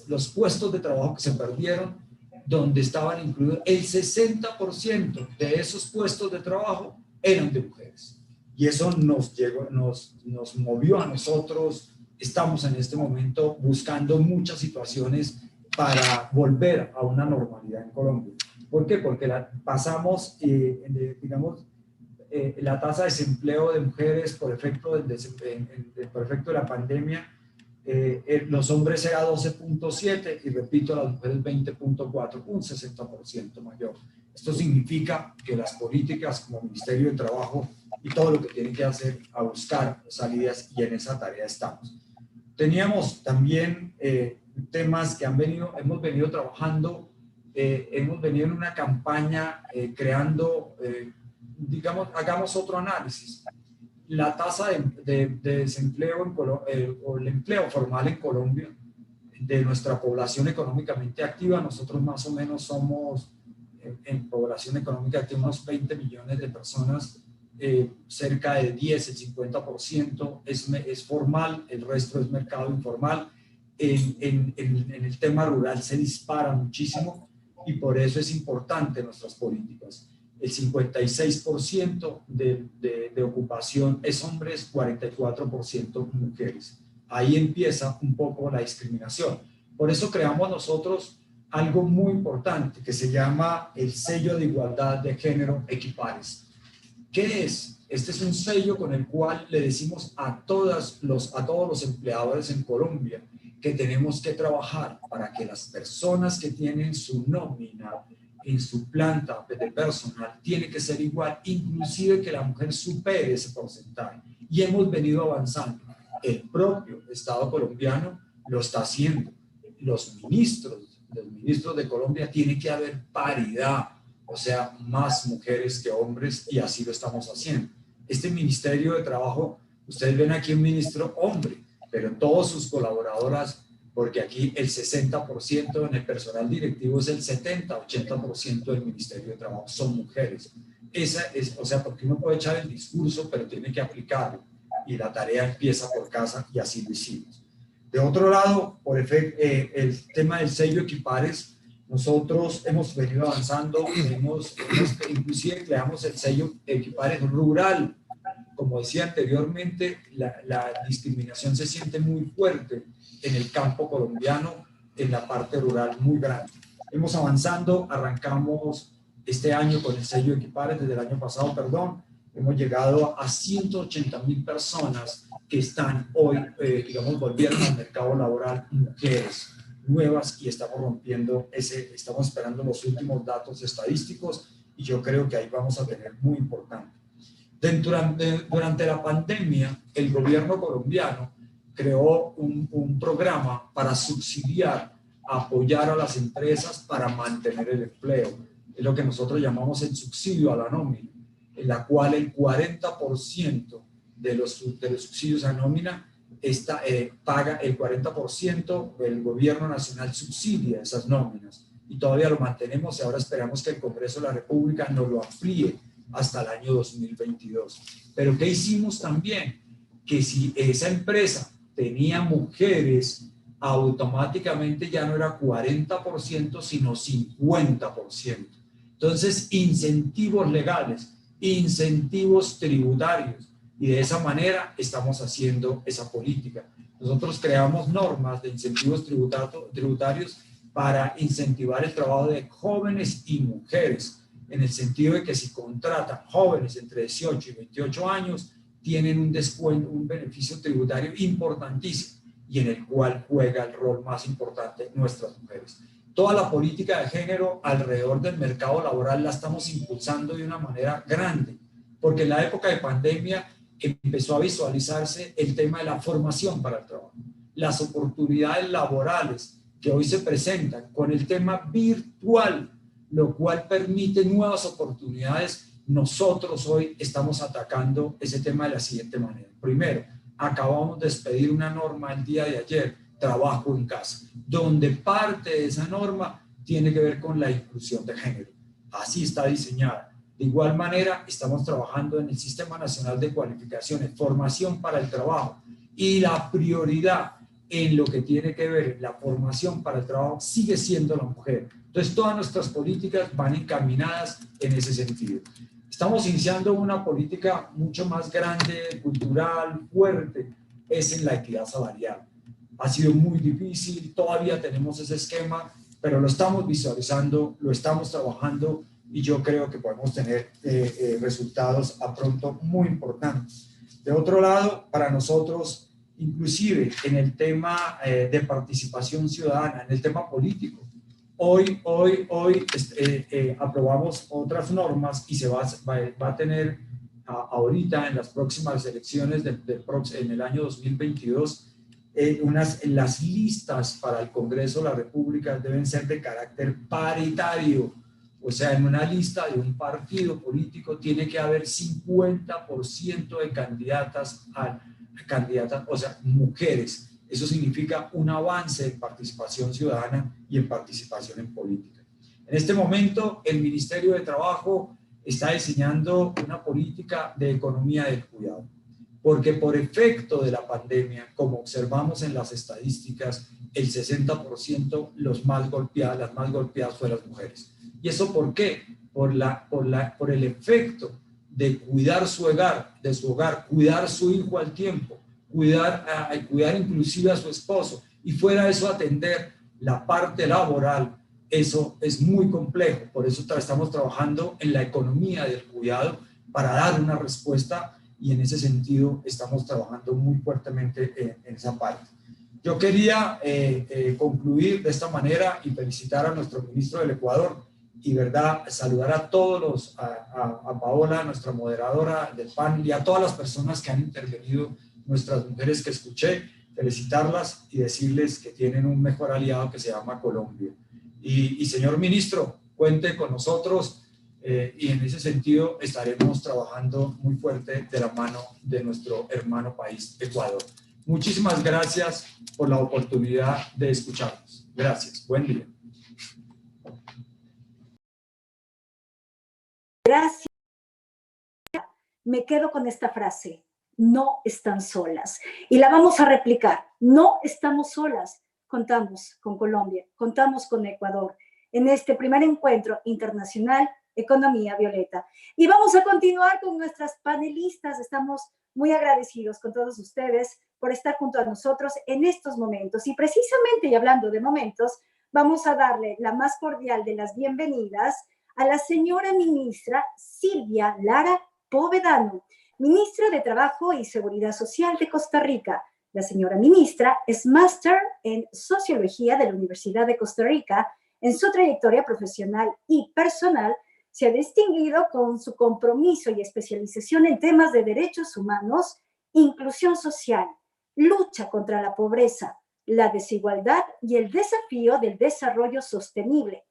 los puestos de trabajo que se perdieron, donde estaban incluidos, el 60% de esos puestos de trabajo eran de mujeres. Y eso nos movió a nosotros. Estamos en este momento buscando muchas situaciones para volver a una normalidad en Colombia. ¿Por qué? Porque pasamos, la tasa de desempleo de mujeres por efecto de la pandemia, los hombres era 12.7 y repito, las mujeres 20.4, un 60% mayor. Esto significa que las políticas como Ministerio de Trabajo y todo lo que tienen que hacer a buscar salidas y en esa tarea estamos. Teníamos también temas que hemos venido trabajando, hemos venido en una campaña creando, hagamos otro análisis. La tasa de desempleo o el empleo formal en Colombia de nuestra población económicamente activa, nosotros más o menos somos en población económica activa unos 20 millones de personas, cerca de 10, el 50% es formal, el resto es mercado informal. En el tema rural se dispara muchísimo y por eso es importante nuestras políticas. El 56% de ocupación es hombres, 44% mujeres. Ahí empieza un poco la discriminación. Por eso creamos nosotros algo muy importante que se llama el sello de igualdad de género Equipares. ¿Qué es? Este es un sello con el cual le decimos a todos los empleadores en Colombia que tenemos que trabajar para que las personas que tienen su nómina en su planta de personal tiene que ser igual, inclusive que la mujer supere ese porcentaje. Y hemos venido avanzando. El propio Estado colombiano lo está haciendo. Los ministros de Colombia tiene que haber paridad, o sea, más mujeres que hombres, y así lo estamos haciendo. Este Ministerio de Trabajo, ustedes ven aquí un ministro hombre, pero todos sus colaboradoras, porque aquí el 60% en el personal directivo es el 70-80% del Ministerio de Trabajo son mujeres. Esa es, o sea, porque uno puede echar el discurso, pero tiene que aplicarlo, y la tarea empieza por casa, y así lo hicimos. De otro lado, por el tema del sello Equipares, nosotros hemos venido avanzando, inclusive creamos el sello Equipares rural. Como decía anteriormente, la discriminación se siente muy fuerte en el campo colombiano, en la parte rural muy grande. Hemos avanzando, arrancamos este año con el sello Equipares, desde el año pasado, perdón, hemos llegado a 180.000 personas que están hoy, digamos, volvieron al mercado laboral, mujeres nuevas, y estamos rompiendo estamos esperando los últimos datos estadísticos, y yo creo que ahí vamos a tener muy importante. Durante la pandemia, el gobierno colombiano creó un programa para subsidiar, apoyar a las empresas para mantener el empleo. Es lo que nosotros llamamos el subsidio a la nómina, en la cual el 40% de los subsidios a nómina paga el 40%, el gobierno nacional subsidia esas nóminas, y todavía lo mantenemos, y ahora esperamos que el Congreso de la República nos lo amplíe hasta el año 2022. Pero ¿qué hicimos también? Que si esa empresa tenía mujeres, automáticamente ya no era 40%, sino 50%. Entonces, incentivos legales, incentivos tributarios, y de esa manera estamos haciendo esa política. Nosotros creamos normas de incentivos tributarios para incentivar el trabajo de jóvenes y mujeres, en el sentido de que si contratan jóvenes entre 18 y 28 años, tienen un descuento, un beneficio tributario importantísimo, y en el cual juega el rol más importante nuestras mujeres. Toda la política de género alrededor del mercado laboral la estamos impulsando de una manera grande, porque en la época de pandemia empezó a visualizarse el tema de la formación para el trabajo, las oportunidades laborales que hoy se presentan con el tema virtual, lo cual permite nuevas oportunidades. Nosotros hoy estamos atacando ese tema de la siguiente manera. Primero, acabamos de expedir una norma el día de ayer, trabajo en casa, donde parte de esa norma tiene que ver con la inclusión de género. Así está diseñada. De igual manera, estamos trabajando en el Sistema Nacional de Cualificaciones, formación para el trabajo, y la prioridad en lo que tiene que ver la formación para el trabajo sigue siendo la mujer. Entonces, todas nuestras políticas van encaminadas en ese sentido. Estamos iniciando una política mucho más grande, cultural, fuerte, es en la equidad salarial. Ha sido muy difícil, todavía tenemos ese esquema, pero lo estamos visualizando, lo estamos trabajando, y yo creo que podemos tener resultados a pronto muy importantes. De otro lado, para nosotros, inclusive en el tema de participación ciudadana, en el tema político, hoy aprobamos otras normas, y se va a tener ahorita en las próximas elecciones en el año 2022, las listas para el Congreso de la República deben ser de carácter paritario. O sea, en una lista de un partido político tiene que haber 50% de candidatas, o sea, mujeres. Eso significa un avance en participación ciudadana y en participación en política. En este momento, el Ministerio de Trabajo está diseñando una política de economía del cuidado, porque por efecto de la pandemia, como observamos en las estadísticas, el 60% las más golpeadas fueron las mujeres. ¿Y eso por qué? Por el efecto de cuidar su hogar, cuidar su hijo al tiempo, cuidar inclusive a su esposo, y fuera de eso atender la parte laboral. Eso es muy complejo, por eso estamos trabajando en la economía del cuidado para dar una respuesta, y en ese sentido estamos trabajando muy fuertemente en esa parte. Yo quería concluir de esta manera y felicitar a nuestro ministro del Ecuador y saludar a todos a Paola, nuestra moderadora del panel, y a todas las personas que han intervenido, nuestras mujeres que escuché, felicitarlas y decirles que tienen un mejor aliado que se llama Colombia. Y señor ministro, cuente con nosotros. Y en ese sentido estaremos trabajando muy fuerte de la mano de nuestro hermano país, Ecuador. Muchísimas gracias por la oportunidad de escucharnos. Gracias. Buen día. Gracias. Me quedo con esta frase: no están solas. Y la vamos a replicar: no estamos solas. Contamos con Colombia, contamos con Ecuador en este primer encuentro internacional Economía Violeta. Y vamos a continuar con nuestras panelistas. Estamos muy agradecidos con todos ustedes por estar junto a nosotros en estos momentos. Y precisamente, y hablando de momentos, vamos a darle la más cordial de las bienvenidas a la señora ministra Silvia Lara Povedano, ministra de Trabajo y Seguridad Social de Costa Rica. La señora ministra es máster en Sociología de la Universidad de Costa Rica. En su trayectoria profesional y personal, se ha distinguido con su compromiso y especialización en temas de derechos humanos, inclusión social, lucha contra la pobreza, la desigualdad y el desafío del desarrollo sostenible.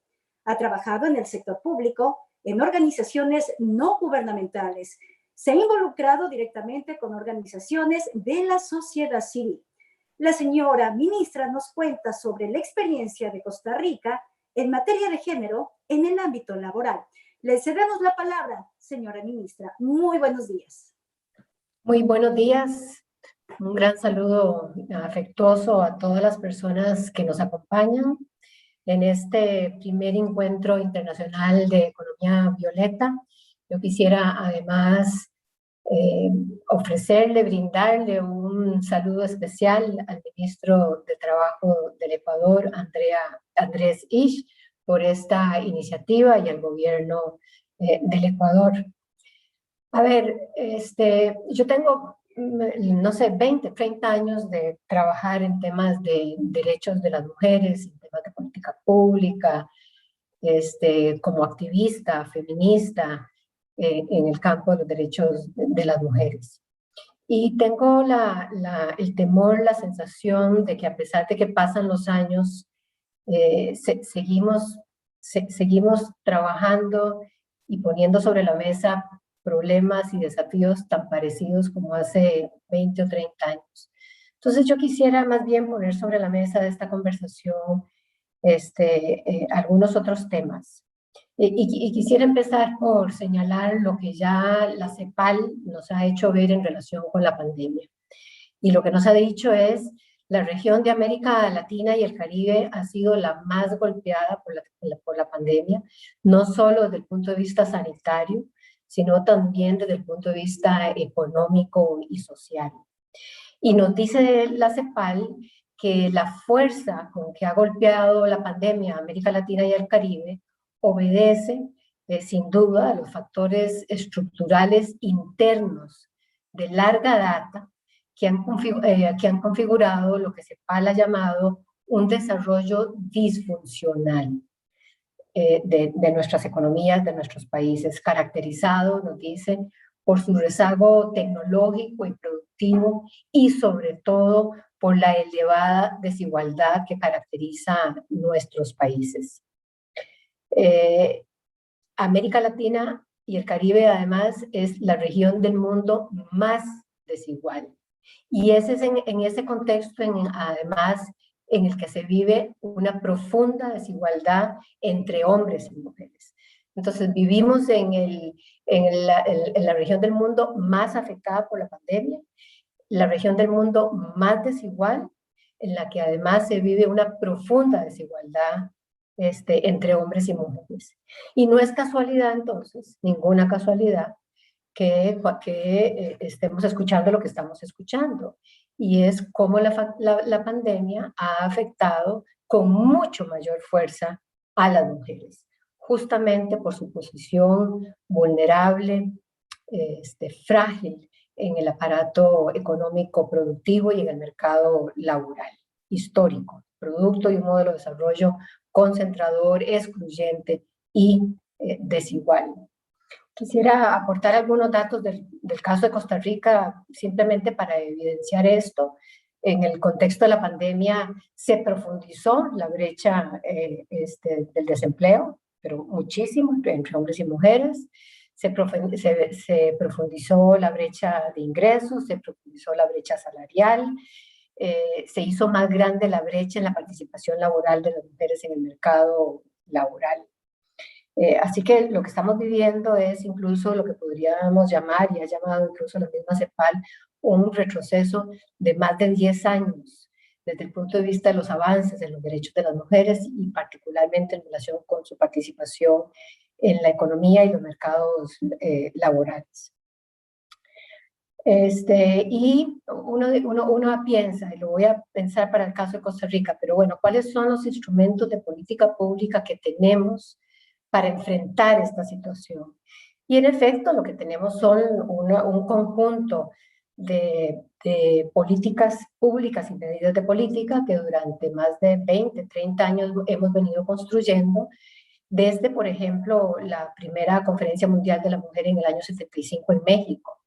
Ha trabajado en el sector público, en organizaciones no gubernamentales. Se ha involucrado directamente con organizaciones de la sociedad civil. La señora ministra nos cuenta sobre la experiencia de Costa Rica en materia de género en el ámbito laboral. Le cedemos la palabra, señora ministra. Muy buenos días. Muy buenos días. Un gran saludo afectuoso a todas las personas que nos acompañan en este primer encuentro internacional de Economía Violeta. Yo quisiera además brindarle un saludo especial al ministro de Trabajo del Ecuador, Andrés Isch, por esta iniciativa, y al gobierno del Ecuador. A ver, yo tengo, no sé, 20, 30 años de trabajar en temas de derechos de las mujeres, en temas de política pública, como activista, feminista, en el campo de los derechos de las mujeres. Y tengo el temor, la sensación de que a pesar de que pasan los años, seguimos trabajando y poniendo sobre la mesa problemas y desafíos tan parecidos como hace 20 o 30 años. Entonces yo quisiera más bien poner sobre la mesa de esta conversación algunos otros temas. Y quisiera empezar por señalar lo que ya la CEPAL nos ha hecho ver en relación con la pandemia. Y lo que nos ha dicho es: la región de América Latina y el Caribe ha sido la más golpeada por la pandemia, no solo desde el punto de vista sanitario, sino también desde el punto de vista económico y social. Y nos dice la CEPAL que la fuerza con que ha golpeado la pandemia a América Latina y el Caribe obedece, sin duda, a los factores estructurales internos de larga data que han configurado lo que CEPAL ha llamado un desarrollo disfuncional de nuestras economías, de nuestros países, caracterizado, nos dice, por su rezago tecnológico y productivo, y sobre todo por la elevada desigualdad que caracteriza nuestros países. América Latina y el Caribe, además, es la región del mundo más desigual. Y ese es en ese contexto, además, en el que se vive una profunda desigualdad entre hombres y mujeres. Entonces, vivimos en la región del mundo más afectada por la pandemia, la región del mundo más desigual, en la que además se vive una profunda desigualdad entre hombres y mujeres. Y no es casualidad, entonces, ninguna casualidad, que estemos escuchando lo que estamos escuchando. Y es cómo la pandemia ha afectado con mucho mayor fuerza a las mujeres, justamente por su posición vulnerable, frágil en el aparato económico productivo y en el mercado laboral histórico, producto de un modelo de desarrollo concentrador, excluyente y desigual. Quisiera aportar algunos datos del caso de Costa Rica, simplemente para evidenciar esto. En el contexto de la pandemia se profundizó la brecha del desempleo, pero muchísimo, entre hombres y mujeres. Se profundizó la brecha de ingresos, se profundizó la brecha salarial, se hizo más grande la brecha en la participación laboral de las mujeres en el mercado laboral. Así que lo que estamos viviendo es incluso lo que podríamos llamar, y ha llamado incluso la misma CEPAL, un retroceso de más de 10 años desde el punto de vista de los avances en los derechos de las mujeres y particularmente en relación con su participación en la economía y los mercados laborales. Y uno piensa, y lo voy a pensar para el caso de Costa Rica, pero bueno, ¿cuáles son los instrumentos de política pública que tenemos para enfrentar esta situación? Y en efecto, lo que tenemos son un conjunto de políticas públicas y medidas de política que durante más de 20, 30 años hemos venido construyendo, desde, por ejemplo, la primera Conferencia Mundial de la Mujer en el año 75 en México.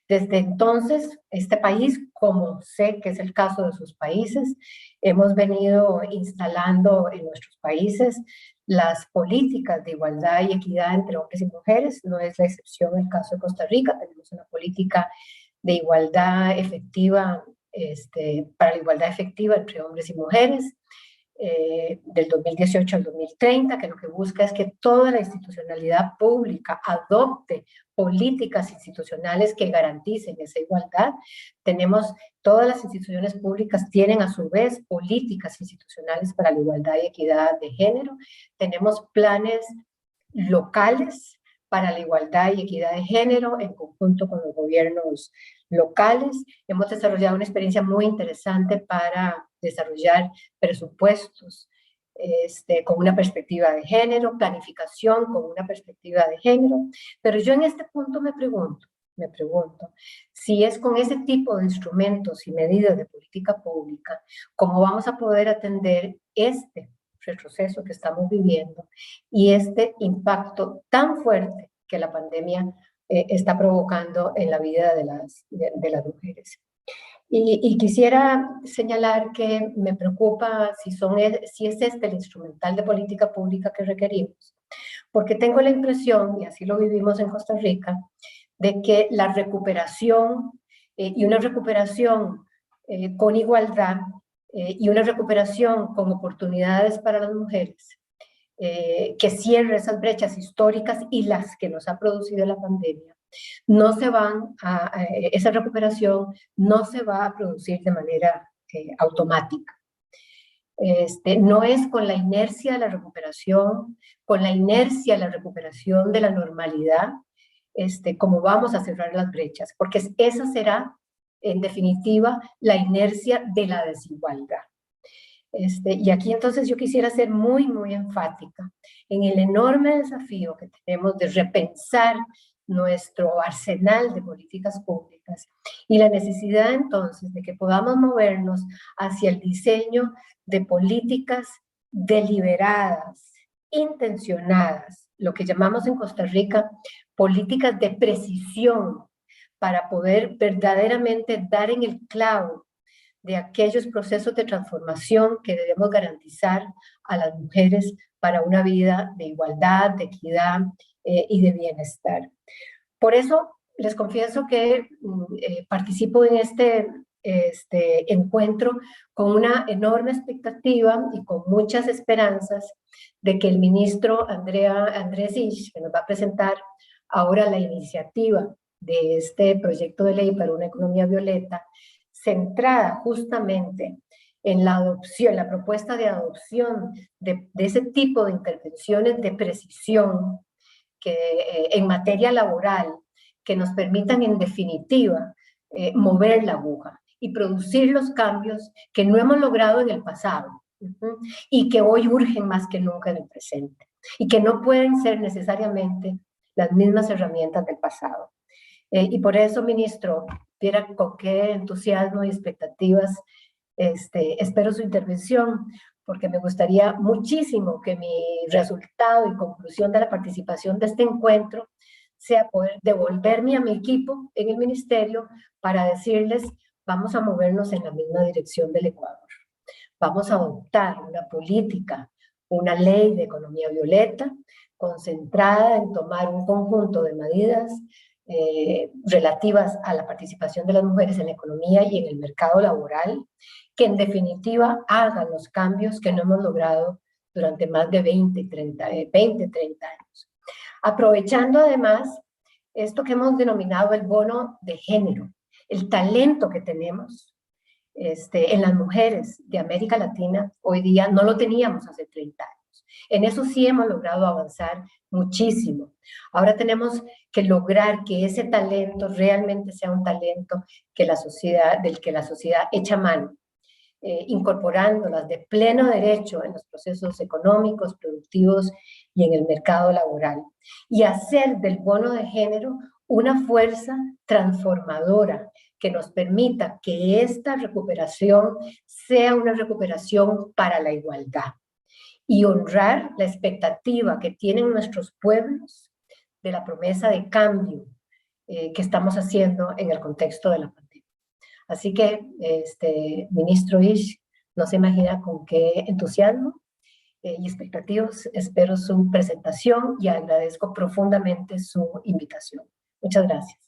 Desde entonces, este país, como sé que es el caso de sus países, hemos venido instalando en nuestros países las políticas de igualdad y equidad entre hombres y mujeres. No es la excepción el caso de Costa Rica. Tenemos una política de igualdad efectiva, para la igualdad efectiva entre hombres y mujeres, del 2018 al 2030, que lo que busca es que toda la institucionalidad pública adopte políticas institucionales que garanticen esa igualdad. Todas las instituciones públicas tienen a su vez políticas institucionales para la igualdad y equidad de género. Tenemos planes locales para la igualdad y equidad de género en conjunto con los gobiernos locales. Hemos desarrollado una experiencia muy interesante para desarrollar presupuestos con una perspectiva de género, planificación con una perspectiva de género. Pero yo en este punto me pregunto si es con ese tipo de instrumentos y medidas de política pública cómo vamos a poder atender este retroceso que estamos viviendo y este impacto tan fuerte que la pandemia está provocando en la vida de las mujeres. Y quisiera señalar que me preocupa si es este el instrumental de política pública que requerimos, porque tengo la impresión, y así lo vivimos en Costa Rica, de que la recuperación y una recuperación con igualdad y una recuperación con oportunidades para las mujeres, que cierre esas brechas históricas y las que nos ha producido la pandemia, esa recuperación no se va a producir de manera automática. No es con la inercia de la recuperación, con la inercia de la recuperación de la normalidad, como vamos a cerrar las brechas, porque esa será, en definitiva, la inercia de la desigualdad. Y aquí entonces yo quisiera ser muy, muy enfática en el enorme desafío que tenemos de repensar nuestro arsenal de políticas públicas y la necesidad entonces de que podamos movernos hacia el diseño de políticas deliberadas, intencionadas, lo que llamamos en Costa Rica políticas de precisión, para poder verdaderamente dar en el clavo de aquellos procesos de transformación que debemos garantizar a las mujeres para una vida de igualdad, de equidad y de bienestar. Por eso, les confieso que participo en este encuentro con una enorme expectativa y con muchas esperanzas de que el ministro Andrés Isch, que nos va a presentar ahora la iniciativa de este proyecto de ley para una economía violeta, centrada justamente en la adopción, la propuesta de adopción de ese tipo de intervenciones de precisión que, en materia laboral, que nos permitan en definitiva mover la aguja y producir los cambios que no hemos logrado en el pasado y que hoy urgen más que nunca en el presente y que no pueden ser necesariamente las mismas herramientas del pasado. Y por eso, ministro, viera con qué entusiasmo y expectativas espero su intervención, porque me gustaría muchísimo que mi resultado y conclusión de la participación de este encuentro sea poder devolverme a mi equipo en el ministerio para decirles, vamos a movernos en la misma dirección del Ecuador. Vamos a adoptar una política, una ley de economía violeta, concentrada en tomar un conjunto de medidas relativas a la participación de las mujeres en la economía y en el mercado laboral, que en definitiva hagan los cambios que no hemos logrado durante más de 20, 30 años. Aprovechando además esto que hemos denominado el bono de género, el talento que tenemos en las mujeres de América Latina, hoy día no lo teníamos hace 30 años. En eso sí hemos logrado avanzar muchísimo. Ahora tenemos que lograr que ese talento realmente sea un talento que del que la sociedad echa mano, incorporándolas de pleno derecho en los procesos económicos, productivos y en el mercado laboral. Y hacer del bono de género una fuerza transformadora que nos permita que esta recuperación sea una recuperación para la igualdad y honrar la expectativa que tienen nuestros pueblos de la promesa de cambio que estamos haciendo en el contexto de la pandemia. Así que, ministro Isch, no se imagina con qué entusiasmo y expectativas espero su presentación y agradezco profundamente su invitación. Muchas gracias.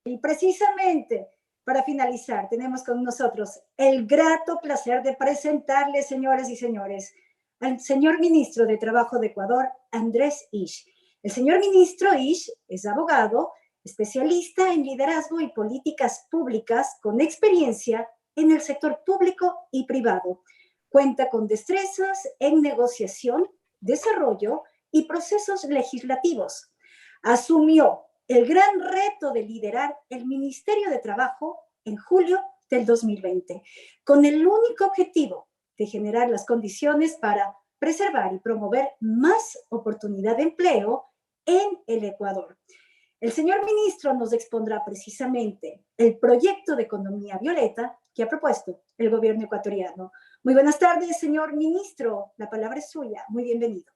Y precisamente para finalizar, tenemos con nosotros el grato placer de presentarles, señoras y señores, al señor ministro de Trabajo de Ecuador, Andrés Isch. El señor ministro Isch es abogado, especialista en liderazgo y políticas públicas con experiencia en el sector público y privado. Cuenta con destrezas en negociación, desarrollo y procesos legislativos. Asumió el gran reto de liderar el Ministerio de Trabajo en julio del 2020, con el único objetivo de generar las condiciones para preservar y promover más oportunidad de empleo en el Ecuador. El señor ministro nos expondrá precisamente el proyecto de economía violeta que ha propuesto el gobierno ecuatoriano. Muy buenas tardes, señor ministro. La palabra es suya. Muy bienvenido.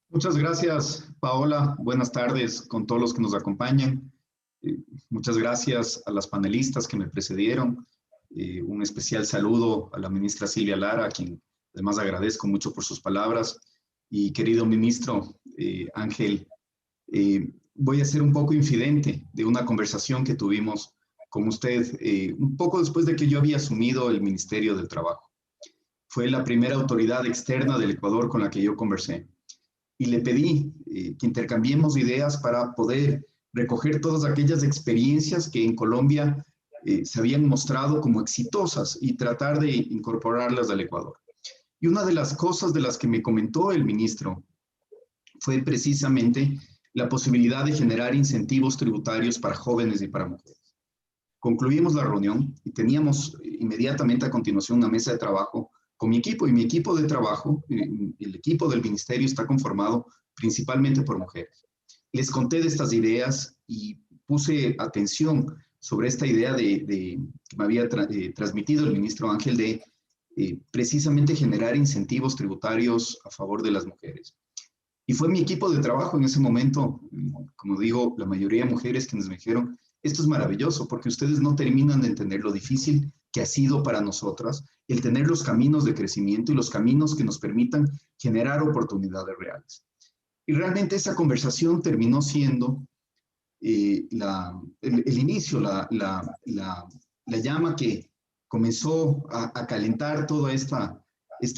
Muchas gracias, Paola. Buenas tardes con todos los que nos acompañan. Muchas gracias a las panelistas que me precedieron. Un especial saludo a la ministra Silvia Lara, a quien además agradezco mucho por sus palabras. Y querido ministro Ángel, voy a ser un poco infidente de una conversación que tuvimos con usted un poco después de que yo había asumido el Ministerio del Trabajo. Fue la primera autoridad externa del Ecuador con la que yo conversé. Y le pedí que intercambiemos ideas para poder recoger todas aquellas experiencias que en Colombia se habían mostrado como exitosas y tratar de incorporarlas al Ecuador. Y una de las cosas de las que me comentó el ministro fue precisamente la posibilidad de generar incentivos tributarios para jóvenes y para mujeres. Concluimos la reunión y teníamos inmediatamente a continuación una mesa de trabajo con mi equipo, y mi equipo de trabajo, el equipo del ministerio está conformado principalmente por mujeres. Les conté de estas ideas y puse atención sobre esta idea que me había transmitido el ministro Ángel de precisamente generar incentivos tributarios a favor de las mujeres. Y fue mi equipo de trabajo en ese momento, como digo, la mayoría de mujeres quienes me dijeron, esto es maravilloso porque ustedes no terminan de entender lo difícil que ha sido para nosotras el tener los caminos de crecimiento y los caminos que nos permitan generar oportunidades reales. Y realmente esa conversación terminó siendo el inicio, la llama que comenzó a calentar toda esta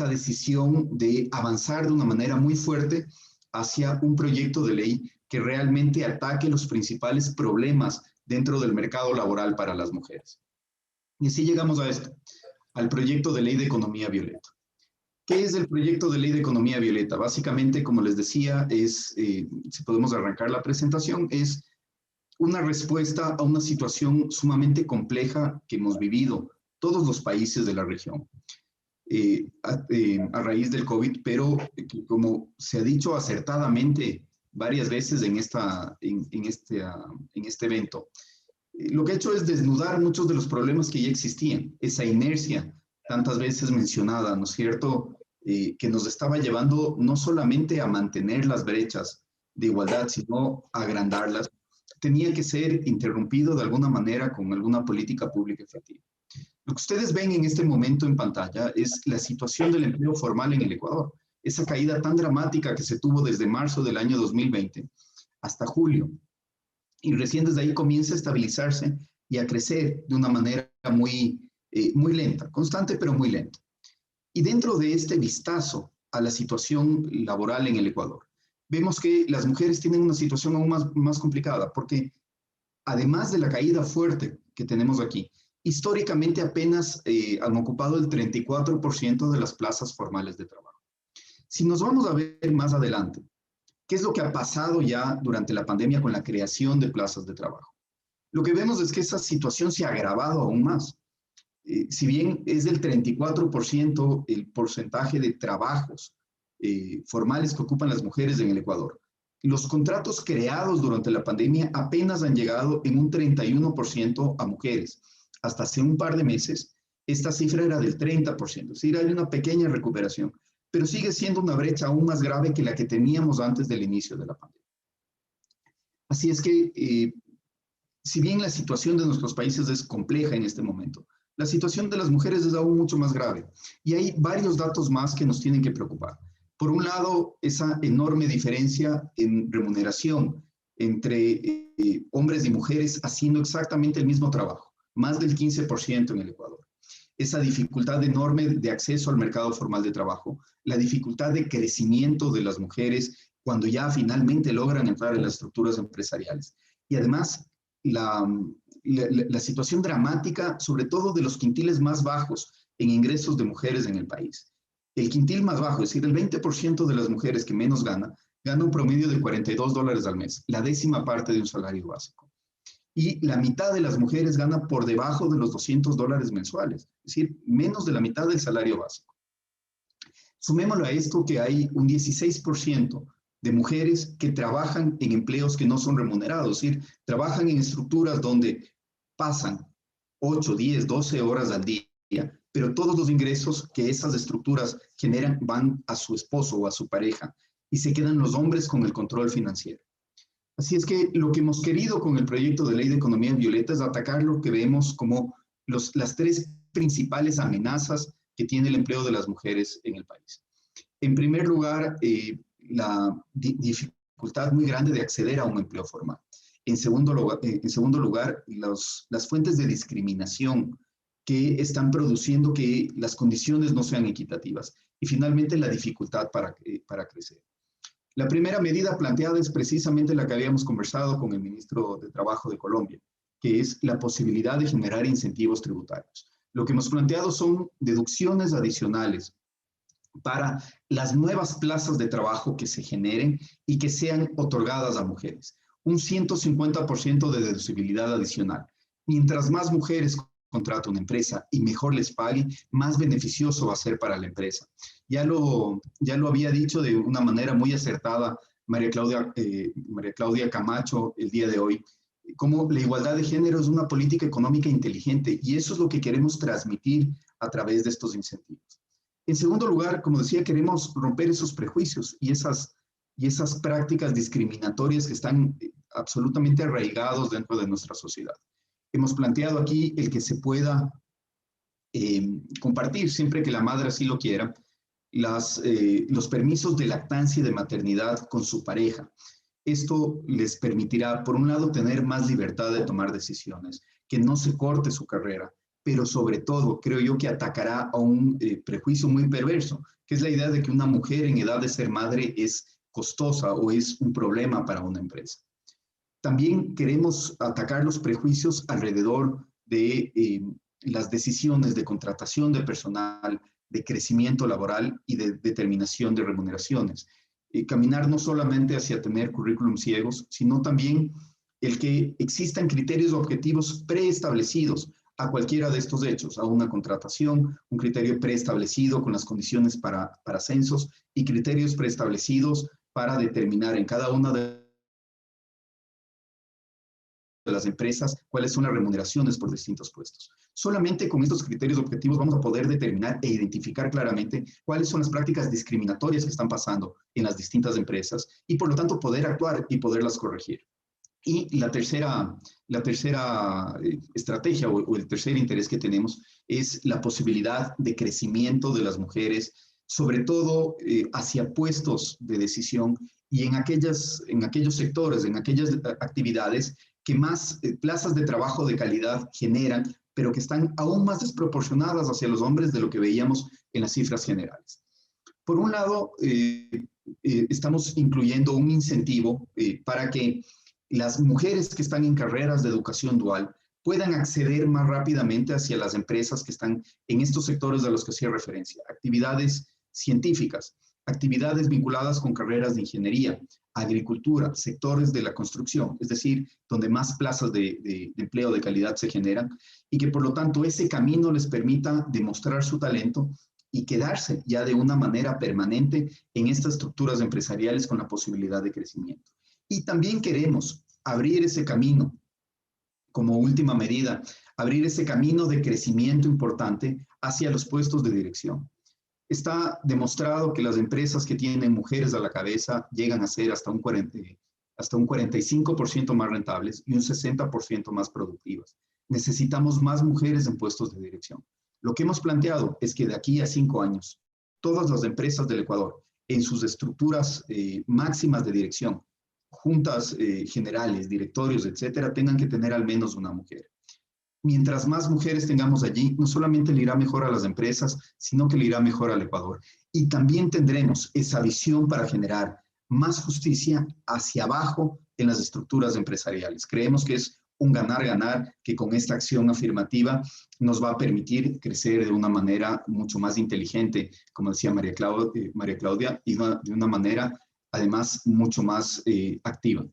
decisión de avanzar de una manera muy fuerte hacia un proyecto de ley que realmente ataque los principales problemas dentro del mercado laboral para las mujeres. Y así llegamos a esto, al proyecto de ley de economía violeta. ¿Qué es el proyecto de ley de economía violeta? Básicamente, como les decía, si podemos arrancar la presentación, es una respuesta a una situación sumamente compleja que hemos vivido todos los países de la región a raíz del COVID, pero como se ha dicho acertadamente varias veces en este evento, lo que ha hecho es desnudar muchos de los problemas que ya existían, esa inercia tantas veces mencionada, ¿no es cierto?, que nos estaba llevando no solamente a mantener las brechas de igualdad, sino a agrandarlas, tenía que ser interrumpido de alguna manera con alguna política pública efectiva. Lo que ustedes ven en este momento en pantalla es la situación del empleo formal en el Ecuador, esa caída tan dramática que se tuvo desde marzo del año 2020 hasta julio. Y recién desde ahí comienza a estabilizarse y a crecer de una manera muy lenta, constante pero muy lenta. Y dentro de este vistazo a la situación laboral en el Ecuador, vemos que las mujeres tienen una situación aún más complicada, porque además de la caída fuerte que tenemos aquí, históricamente apenas han ocupado el 34% de las plazas formales de trabajo. Si nos vamos a ver más adelante, ¿qué es lo que ha pasado ya durante la pandemia con la creación de plazas de trabajo? Lo que vemos es que esa situación se ha agravado aún más. Si bien es del 34% el porcentaje de trabajos formales que ocupan las mujeres en el Ecuador, los contratos creados durante la pandemia apenas han llegado en un 31% a mujeres. Hasta hace un par de meses, esta cifra era del 30%, es decir, hay una pequeña recuperación, pero sigue siendo una brecha aún más grave que la que teníamos antes del inicio de la pandemia. Así es que, si bien la situación de nuestros países es compleja en este momento, la situación de las mujeres es aún mucho más grave. Y hay varios datos más que nos tienen que preocupar. Por un lado, esa enorme diferencia en remuneración entre hombres y mujeres haciendo exactamente el mismo trabajo, más del 15% en el Ecuador. Esa dificultad enorme de acceso al mercado formal de trabajo, la dificultad de crecimiento de las mujeres cuando ya finalmente logran entrar en las estructuras empresariales. Y además, la situación dramática, sobre todo de los quintiles más bajos en ingresos de mujeres en el país. El quintil más bajo, es decir, el 20% de las mujeres que menos gana un promedio de $42 al mes, la 10ª parte de un salario básico. Y la mitad de las mujeres gana por debajo de los $200 mensuales, es decir, menos de la mitad del salario básico. Sumémoslo a esto que hay un 16% de mujeres que trabajan en empleos que no son remunerados, es decir, trabajan en estructuras donde pasan 8, 10, 12 horas al día, pero todos los ingresos que esas estructuras generan van a su esposo o a su pareja y se quedan los hombres con el control financiero. Así es que lo que hemos querido con el proyecto de ley de economía violeta es atacar lo que vemos como las 3 principales amenazas que tiene el empleo de las mujeres en el país. En primer lugar, la dificultad muy grande de acceder a un empleo formal. En segundo lugar, las fuentes de discriminación que están produciendo que las condiciones no sean equitativas. Y finalmente, la dificultad para crecer. La primera medida planteada es precisamente la que habíamos conversado con el ministro de Trabajo de Colombia, que es la posibilidad de generar incentivos tributarios. Lo que hemos planteado son deducciones adicionales para las nuevas plazas de trabajo que se generen y que sean otorgadas a mujeres. Un 150% de deducibilidad adicional. Mientras más mujeres contrata una empresa y mejor les pague, más beneficioso va a ser para la empresa. Ya lo había dicho de una manera muy acertada María Claudia Camacho el día de hoy, como la igualdad de género es una política económica inteligente y eso es lo que queremos transmitir a través de estos incentivos. En segundo lugar, como decía, queremos romper esos prejuicios y esas prácticas discriminatorias que están absolutamente arraigados dentro de nuestra sociedad. Hemos planteado aquí el que se pueda compartir, siempre que la madre así lo quiera, los permisos de lactancia y de maternidad con su pareja. Esto les permitirá, por un lado, tener más libertad de tomar decisiones, que no se corte su carrera, pero sobre todo, creo yo que atacará a un prejuicio muy perverso, que es la idea de que una mujer en edad de ser madre es costosa o es un problema para una empresa. También queremos atacar los prejuicios alrededor de las decisiones de contratación de personal, de crecimiento laboral y de determinación de remuneraciones. Caminar no solamente hacia tener currículum ciegos, sino también el que existan criterios objetivos preestablecidos a cualquiera de estos hechos, a una contratación, un criterio preestablecido con las condiciones para ascensos y criterios preestablecidos para determinar en cada una de las empresas cuáles son las remuneraciones por distintos puestos. Solamente con estos criterios objetivos vamos a poder determinar e identificar claramente cuáles son las prácticas discriminatorias que están pasando en las distintas empresas y por lo tanto poder actuar y poderlas corregir. Y la tercera estrategia o el tercer interés que tenemos es la posibilidad de crecimiento de las mujeres, sobre todo hacia puestos de decisión y en aquellos sectores, en aquellas actividades que más plazas de trabajo de calidad generan, pero que están aún más desproporcionadas hacia los hombres de lo que veíamos en las cifras generales. Por un lado, estamos incluyendo un incentivo para que las mujeres que están en carreras de educación dual puedan acceder más rápidamente hacia las empresas que están en estos sectores a los que hacía referencia, actividades científicas, actividades vinculadas con carreras de ingeniería, agricultura, sectores de la construcción, es decir, donde más plazas de empleo de calidad se generan y que por lo tanto ese camino les permita demostrar su talento y quedarse ya de una manera permanente en estas estructuras empresariales con la posibilidad de crecimiento. Y también queremos abrir ese camino, como última medida, abrir ese camino de crecimiento importante hacia los puestos de dirección. Está demostrado que las empresas que tienen mujeres a la cabeza llegan a ser hasta un 45% más rentables y un 60% más productivas. Necesitamos más mujeres en puestos de dirección. Lo que hemos planteado es que de aquí a 5 años, todas las empresas del Ecuador, en sus estructuras máximas de dirección, juntas generales, directorios, etcétera, tengan que tener al menos una mujer. Mientras más mujeres tengamos allí, no solamente le irá mejor a las empresas, sino que le irá mejor al Ecuador. Y también tendremos esa visión para generar más justicia hacia abajo en las estructuras empresariales. Creemos que es un ganar-ganar que con esta acción afirmativa nos va a permitir crecer de una manera mucho más inteligente, como decía María Claudia, y de una manera además mucho más activa.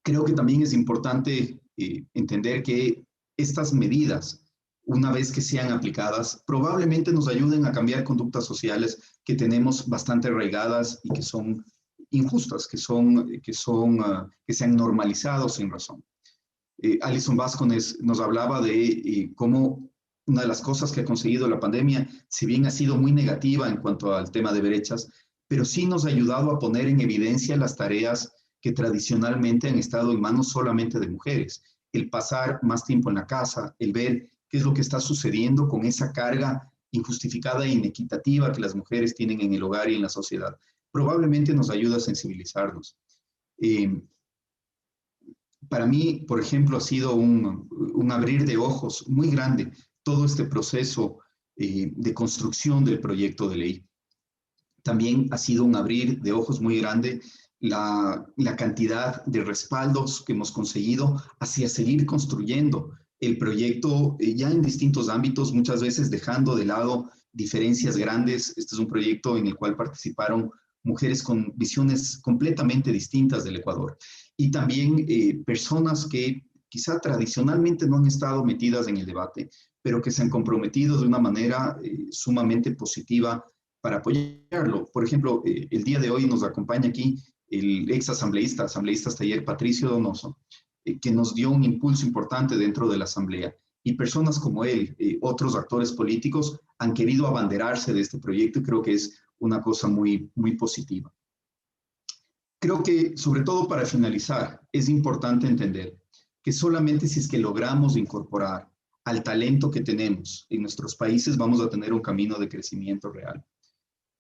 Creo que también es importante entender que estas medidas, una vez que sean aplicadas, probablemente nos ayuden a cambiar conductas sociales que tenemos bastante arraigadas y que son injustas, que se han normalizado sin razón. Alison Vázquez nos hablaba de cómo una de las cosas que ha conseguido la pandemia, si bien ha sido muy negativa en cuanto al tema de brechas, pero sí nos ha ayudado a poner en evidencia las tareas que tradicionalmente han estado en manos solamente de mujeres. El pasar más tiempo en la casa, el ver qué es lo que está sucediendo con esa carga injustificada e inequitativa que las mujeres tienen en el hogar y en la sociedad, probablemente nos ayuda a sensibilizarnos. Para mí, por ejemplo, ha sido un abrir de ojos muy grande todo este proceso de construcción del proyecto de ley. También ha sido un abrir de ojos muy grande la cantidad de respaldos que hemos conseguido hacia seguir construyendo el proyecto ya en distintos ámbitos, muchas veces dejando de lado diferencias grandes. Este es un proyecto en el cual participaron mujeres con visiones completamente distintas del Ecuador y también personas que quizá tradicionalmente no han estado metidas en el debate, pero que se han comprometido de una manera sumamente positiva para apoyarlo. Por ejemplo, el día de hoy nos acompaña aquí el ex asambleísta taller Patricio Donoso, que nos dio un impulso importante dentro de la asamblea. Y personas como él, otros actores políticos, han querido abanderarse de este proyecto y creo que es una cosa muy, muy positiva. Creo que, sobre todo para finalizar, es importante entender que solamente si es que logramos incorporar al talento que tenemos en nuestros países, vamos a tener un camino de crecimiento real.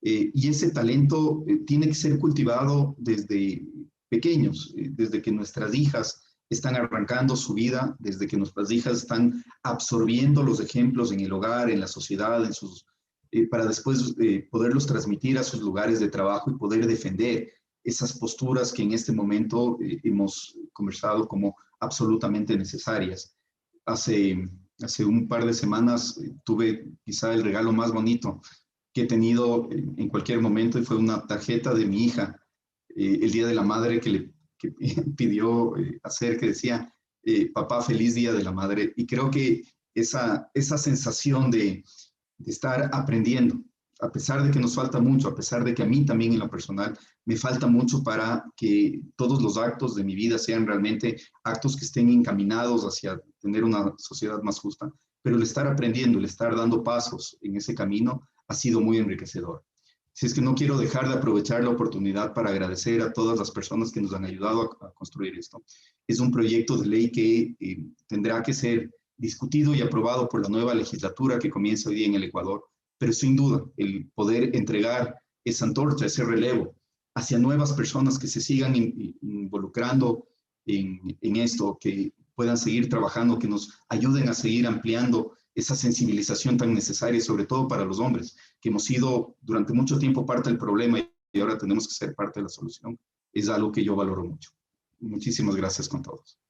Y ese talento tiene que ser cultivado desde pequeños, desde que nuestras hijas están arrancando su vida, desde que nuestras hijas están absorbiendo los ejemplos en el hogar, en la sociedad, para después poderlos transmitir a sus lugares de trabajo y poder defender esas posturas que en este momento hemos conversado como absolutamente necesarias. Hace un par de semanas tuve quizá el regalo más bonito que he tenido en cualquier momento, y fue una tarjeta de mi hija, el Día de la Madre, que pidió hacer, que decía, papá, feliz Día de la Madre. Y creo que esa sensación de estar aprendiendo, a pesar de que nos falta mucho, a pesar de que a mí también en lo personal me falta mucho para que todos los actos de mi vida sean realmente actos que estén encaminados hacia tener una sociedad más justa, pero el estar aprendiendo, el estar dando pasos en ese camino ha sido muy enriquecedor. Si es que no quiero dejar de aprovechar la oportunidad para agradecer a todas las personas que nos han ayudado a construir esto. Es un proyecto de ley que tendrá que ser discutido y aprobado por la nueva legislatura que comienza hoy día en el Ecuador, pero sin duda el poder entregar esa antorcha, ese relevo hacia nuevas personas que se sigan involucrando en esto, que puedan seguir trabajando, que nos ayuden a seguir ampliando esa sensibilización tan necesaria, sobre todo para los hombres, que hemos sido durante mucho tiempo parte del problema y ahora tenemos que ser parte de la solución, es algo que yo valoro mucho. Muchísimas gracias con todos.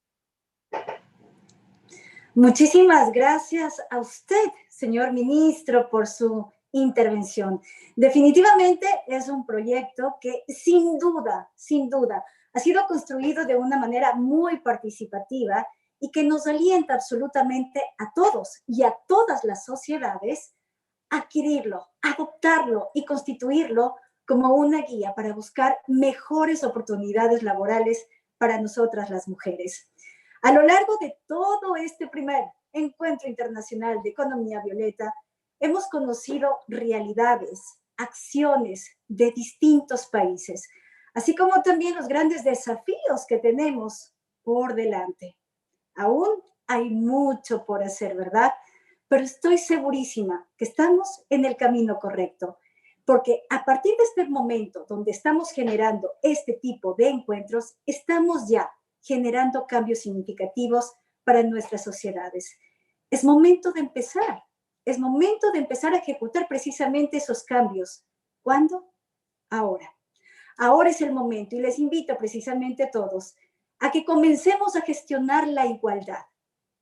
Muchísimas gracias a usted, señor ministro, por su intervención. Definitivamente es un proyecto que sin duda, ha sido construido de una manera muy participativa y que nos alienta absolutamente a todos y a todas las sociedades a adquirirlo, adoptarlo y constituirlo como una guía para buscar mejores oportunidades laborales para nosotras las mujeres. A lo largo de todo este primer encuentro internacional de economía violeta, hemos conocido realidades, acciones de distintos países, así como también los grandes desafíos que tenemos por delante. Aún hay mucho por hacer, ¿verdad? Pero estoy segurísima que estamos en el camino correcto, porque a partir de este momento donde estamos generando este tipo de encuentros, estamos ya generando cambios significativos para nuestras sociedades. Es momento de empezar a ejecutar precisamente esos cambios. ¿Cuándo? Ahora. Ahora es el momento y les invito precisamente a todos a que comencemos a gestionar la igualdad.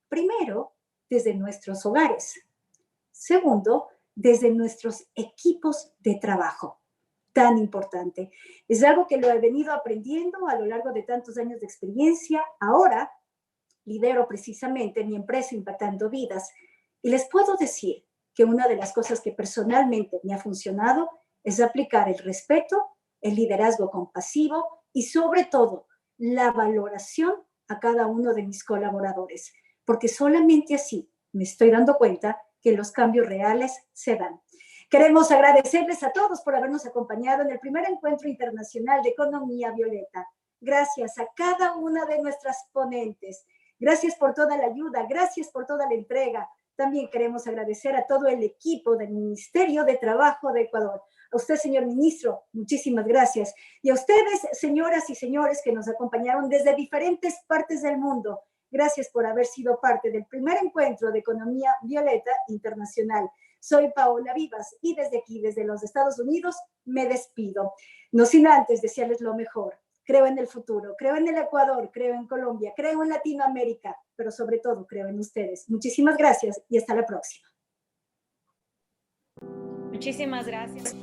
Primero, desde nuestros hogares. Segundo, desde nuestros equipos de trabajo. Tan importante. Es algo que lo he venido aprendiendo a lo largo de tantos años de experiencia. Ahora lidero precisamente mi empresa Impactando Vidas y les puedo decir que una de las cosas que personalmente me ha funcionado es aplicar el respeto, el liderazgo compasivo y sobre todo la valoración a cada uno de mis colaboradores, porque solamente así me estoy dando cuenta que los cambios reales se dan. Queremos agradecerles a todos por habernos acompañado en el primer encuentro internacional de economía violeta. Gracias a cada una de nuestras ponentes. Gracias por toda la ayuda, gracias por toda la entrega. También queremos agradecer a todo el equipo del Ministerio de Trabajo de Ecuador. A usted, señor ministro, muchísimas gracias. Y a ustedes, señoras y señores que nos acompañaron desde diferentes partes del mundo, gracias por haber sido parte del primer encuentro de economía violeta internacional. Soy Paola Vivas y desde aquí, desde los Estados Unidos, me despido. No sin antes desearles lo mejor. Creo en el futuro, creo en el Ecuador, creo en Colombia, creo en Latinoamérica, pero sobre todo creo en ustedes. Muchísimas gracias y hasta la próxima. Muchísimas gracias.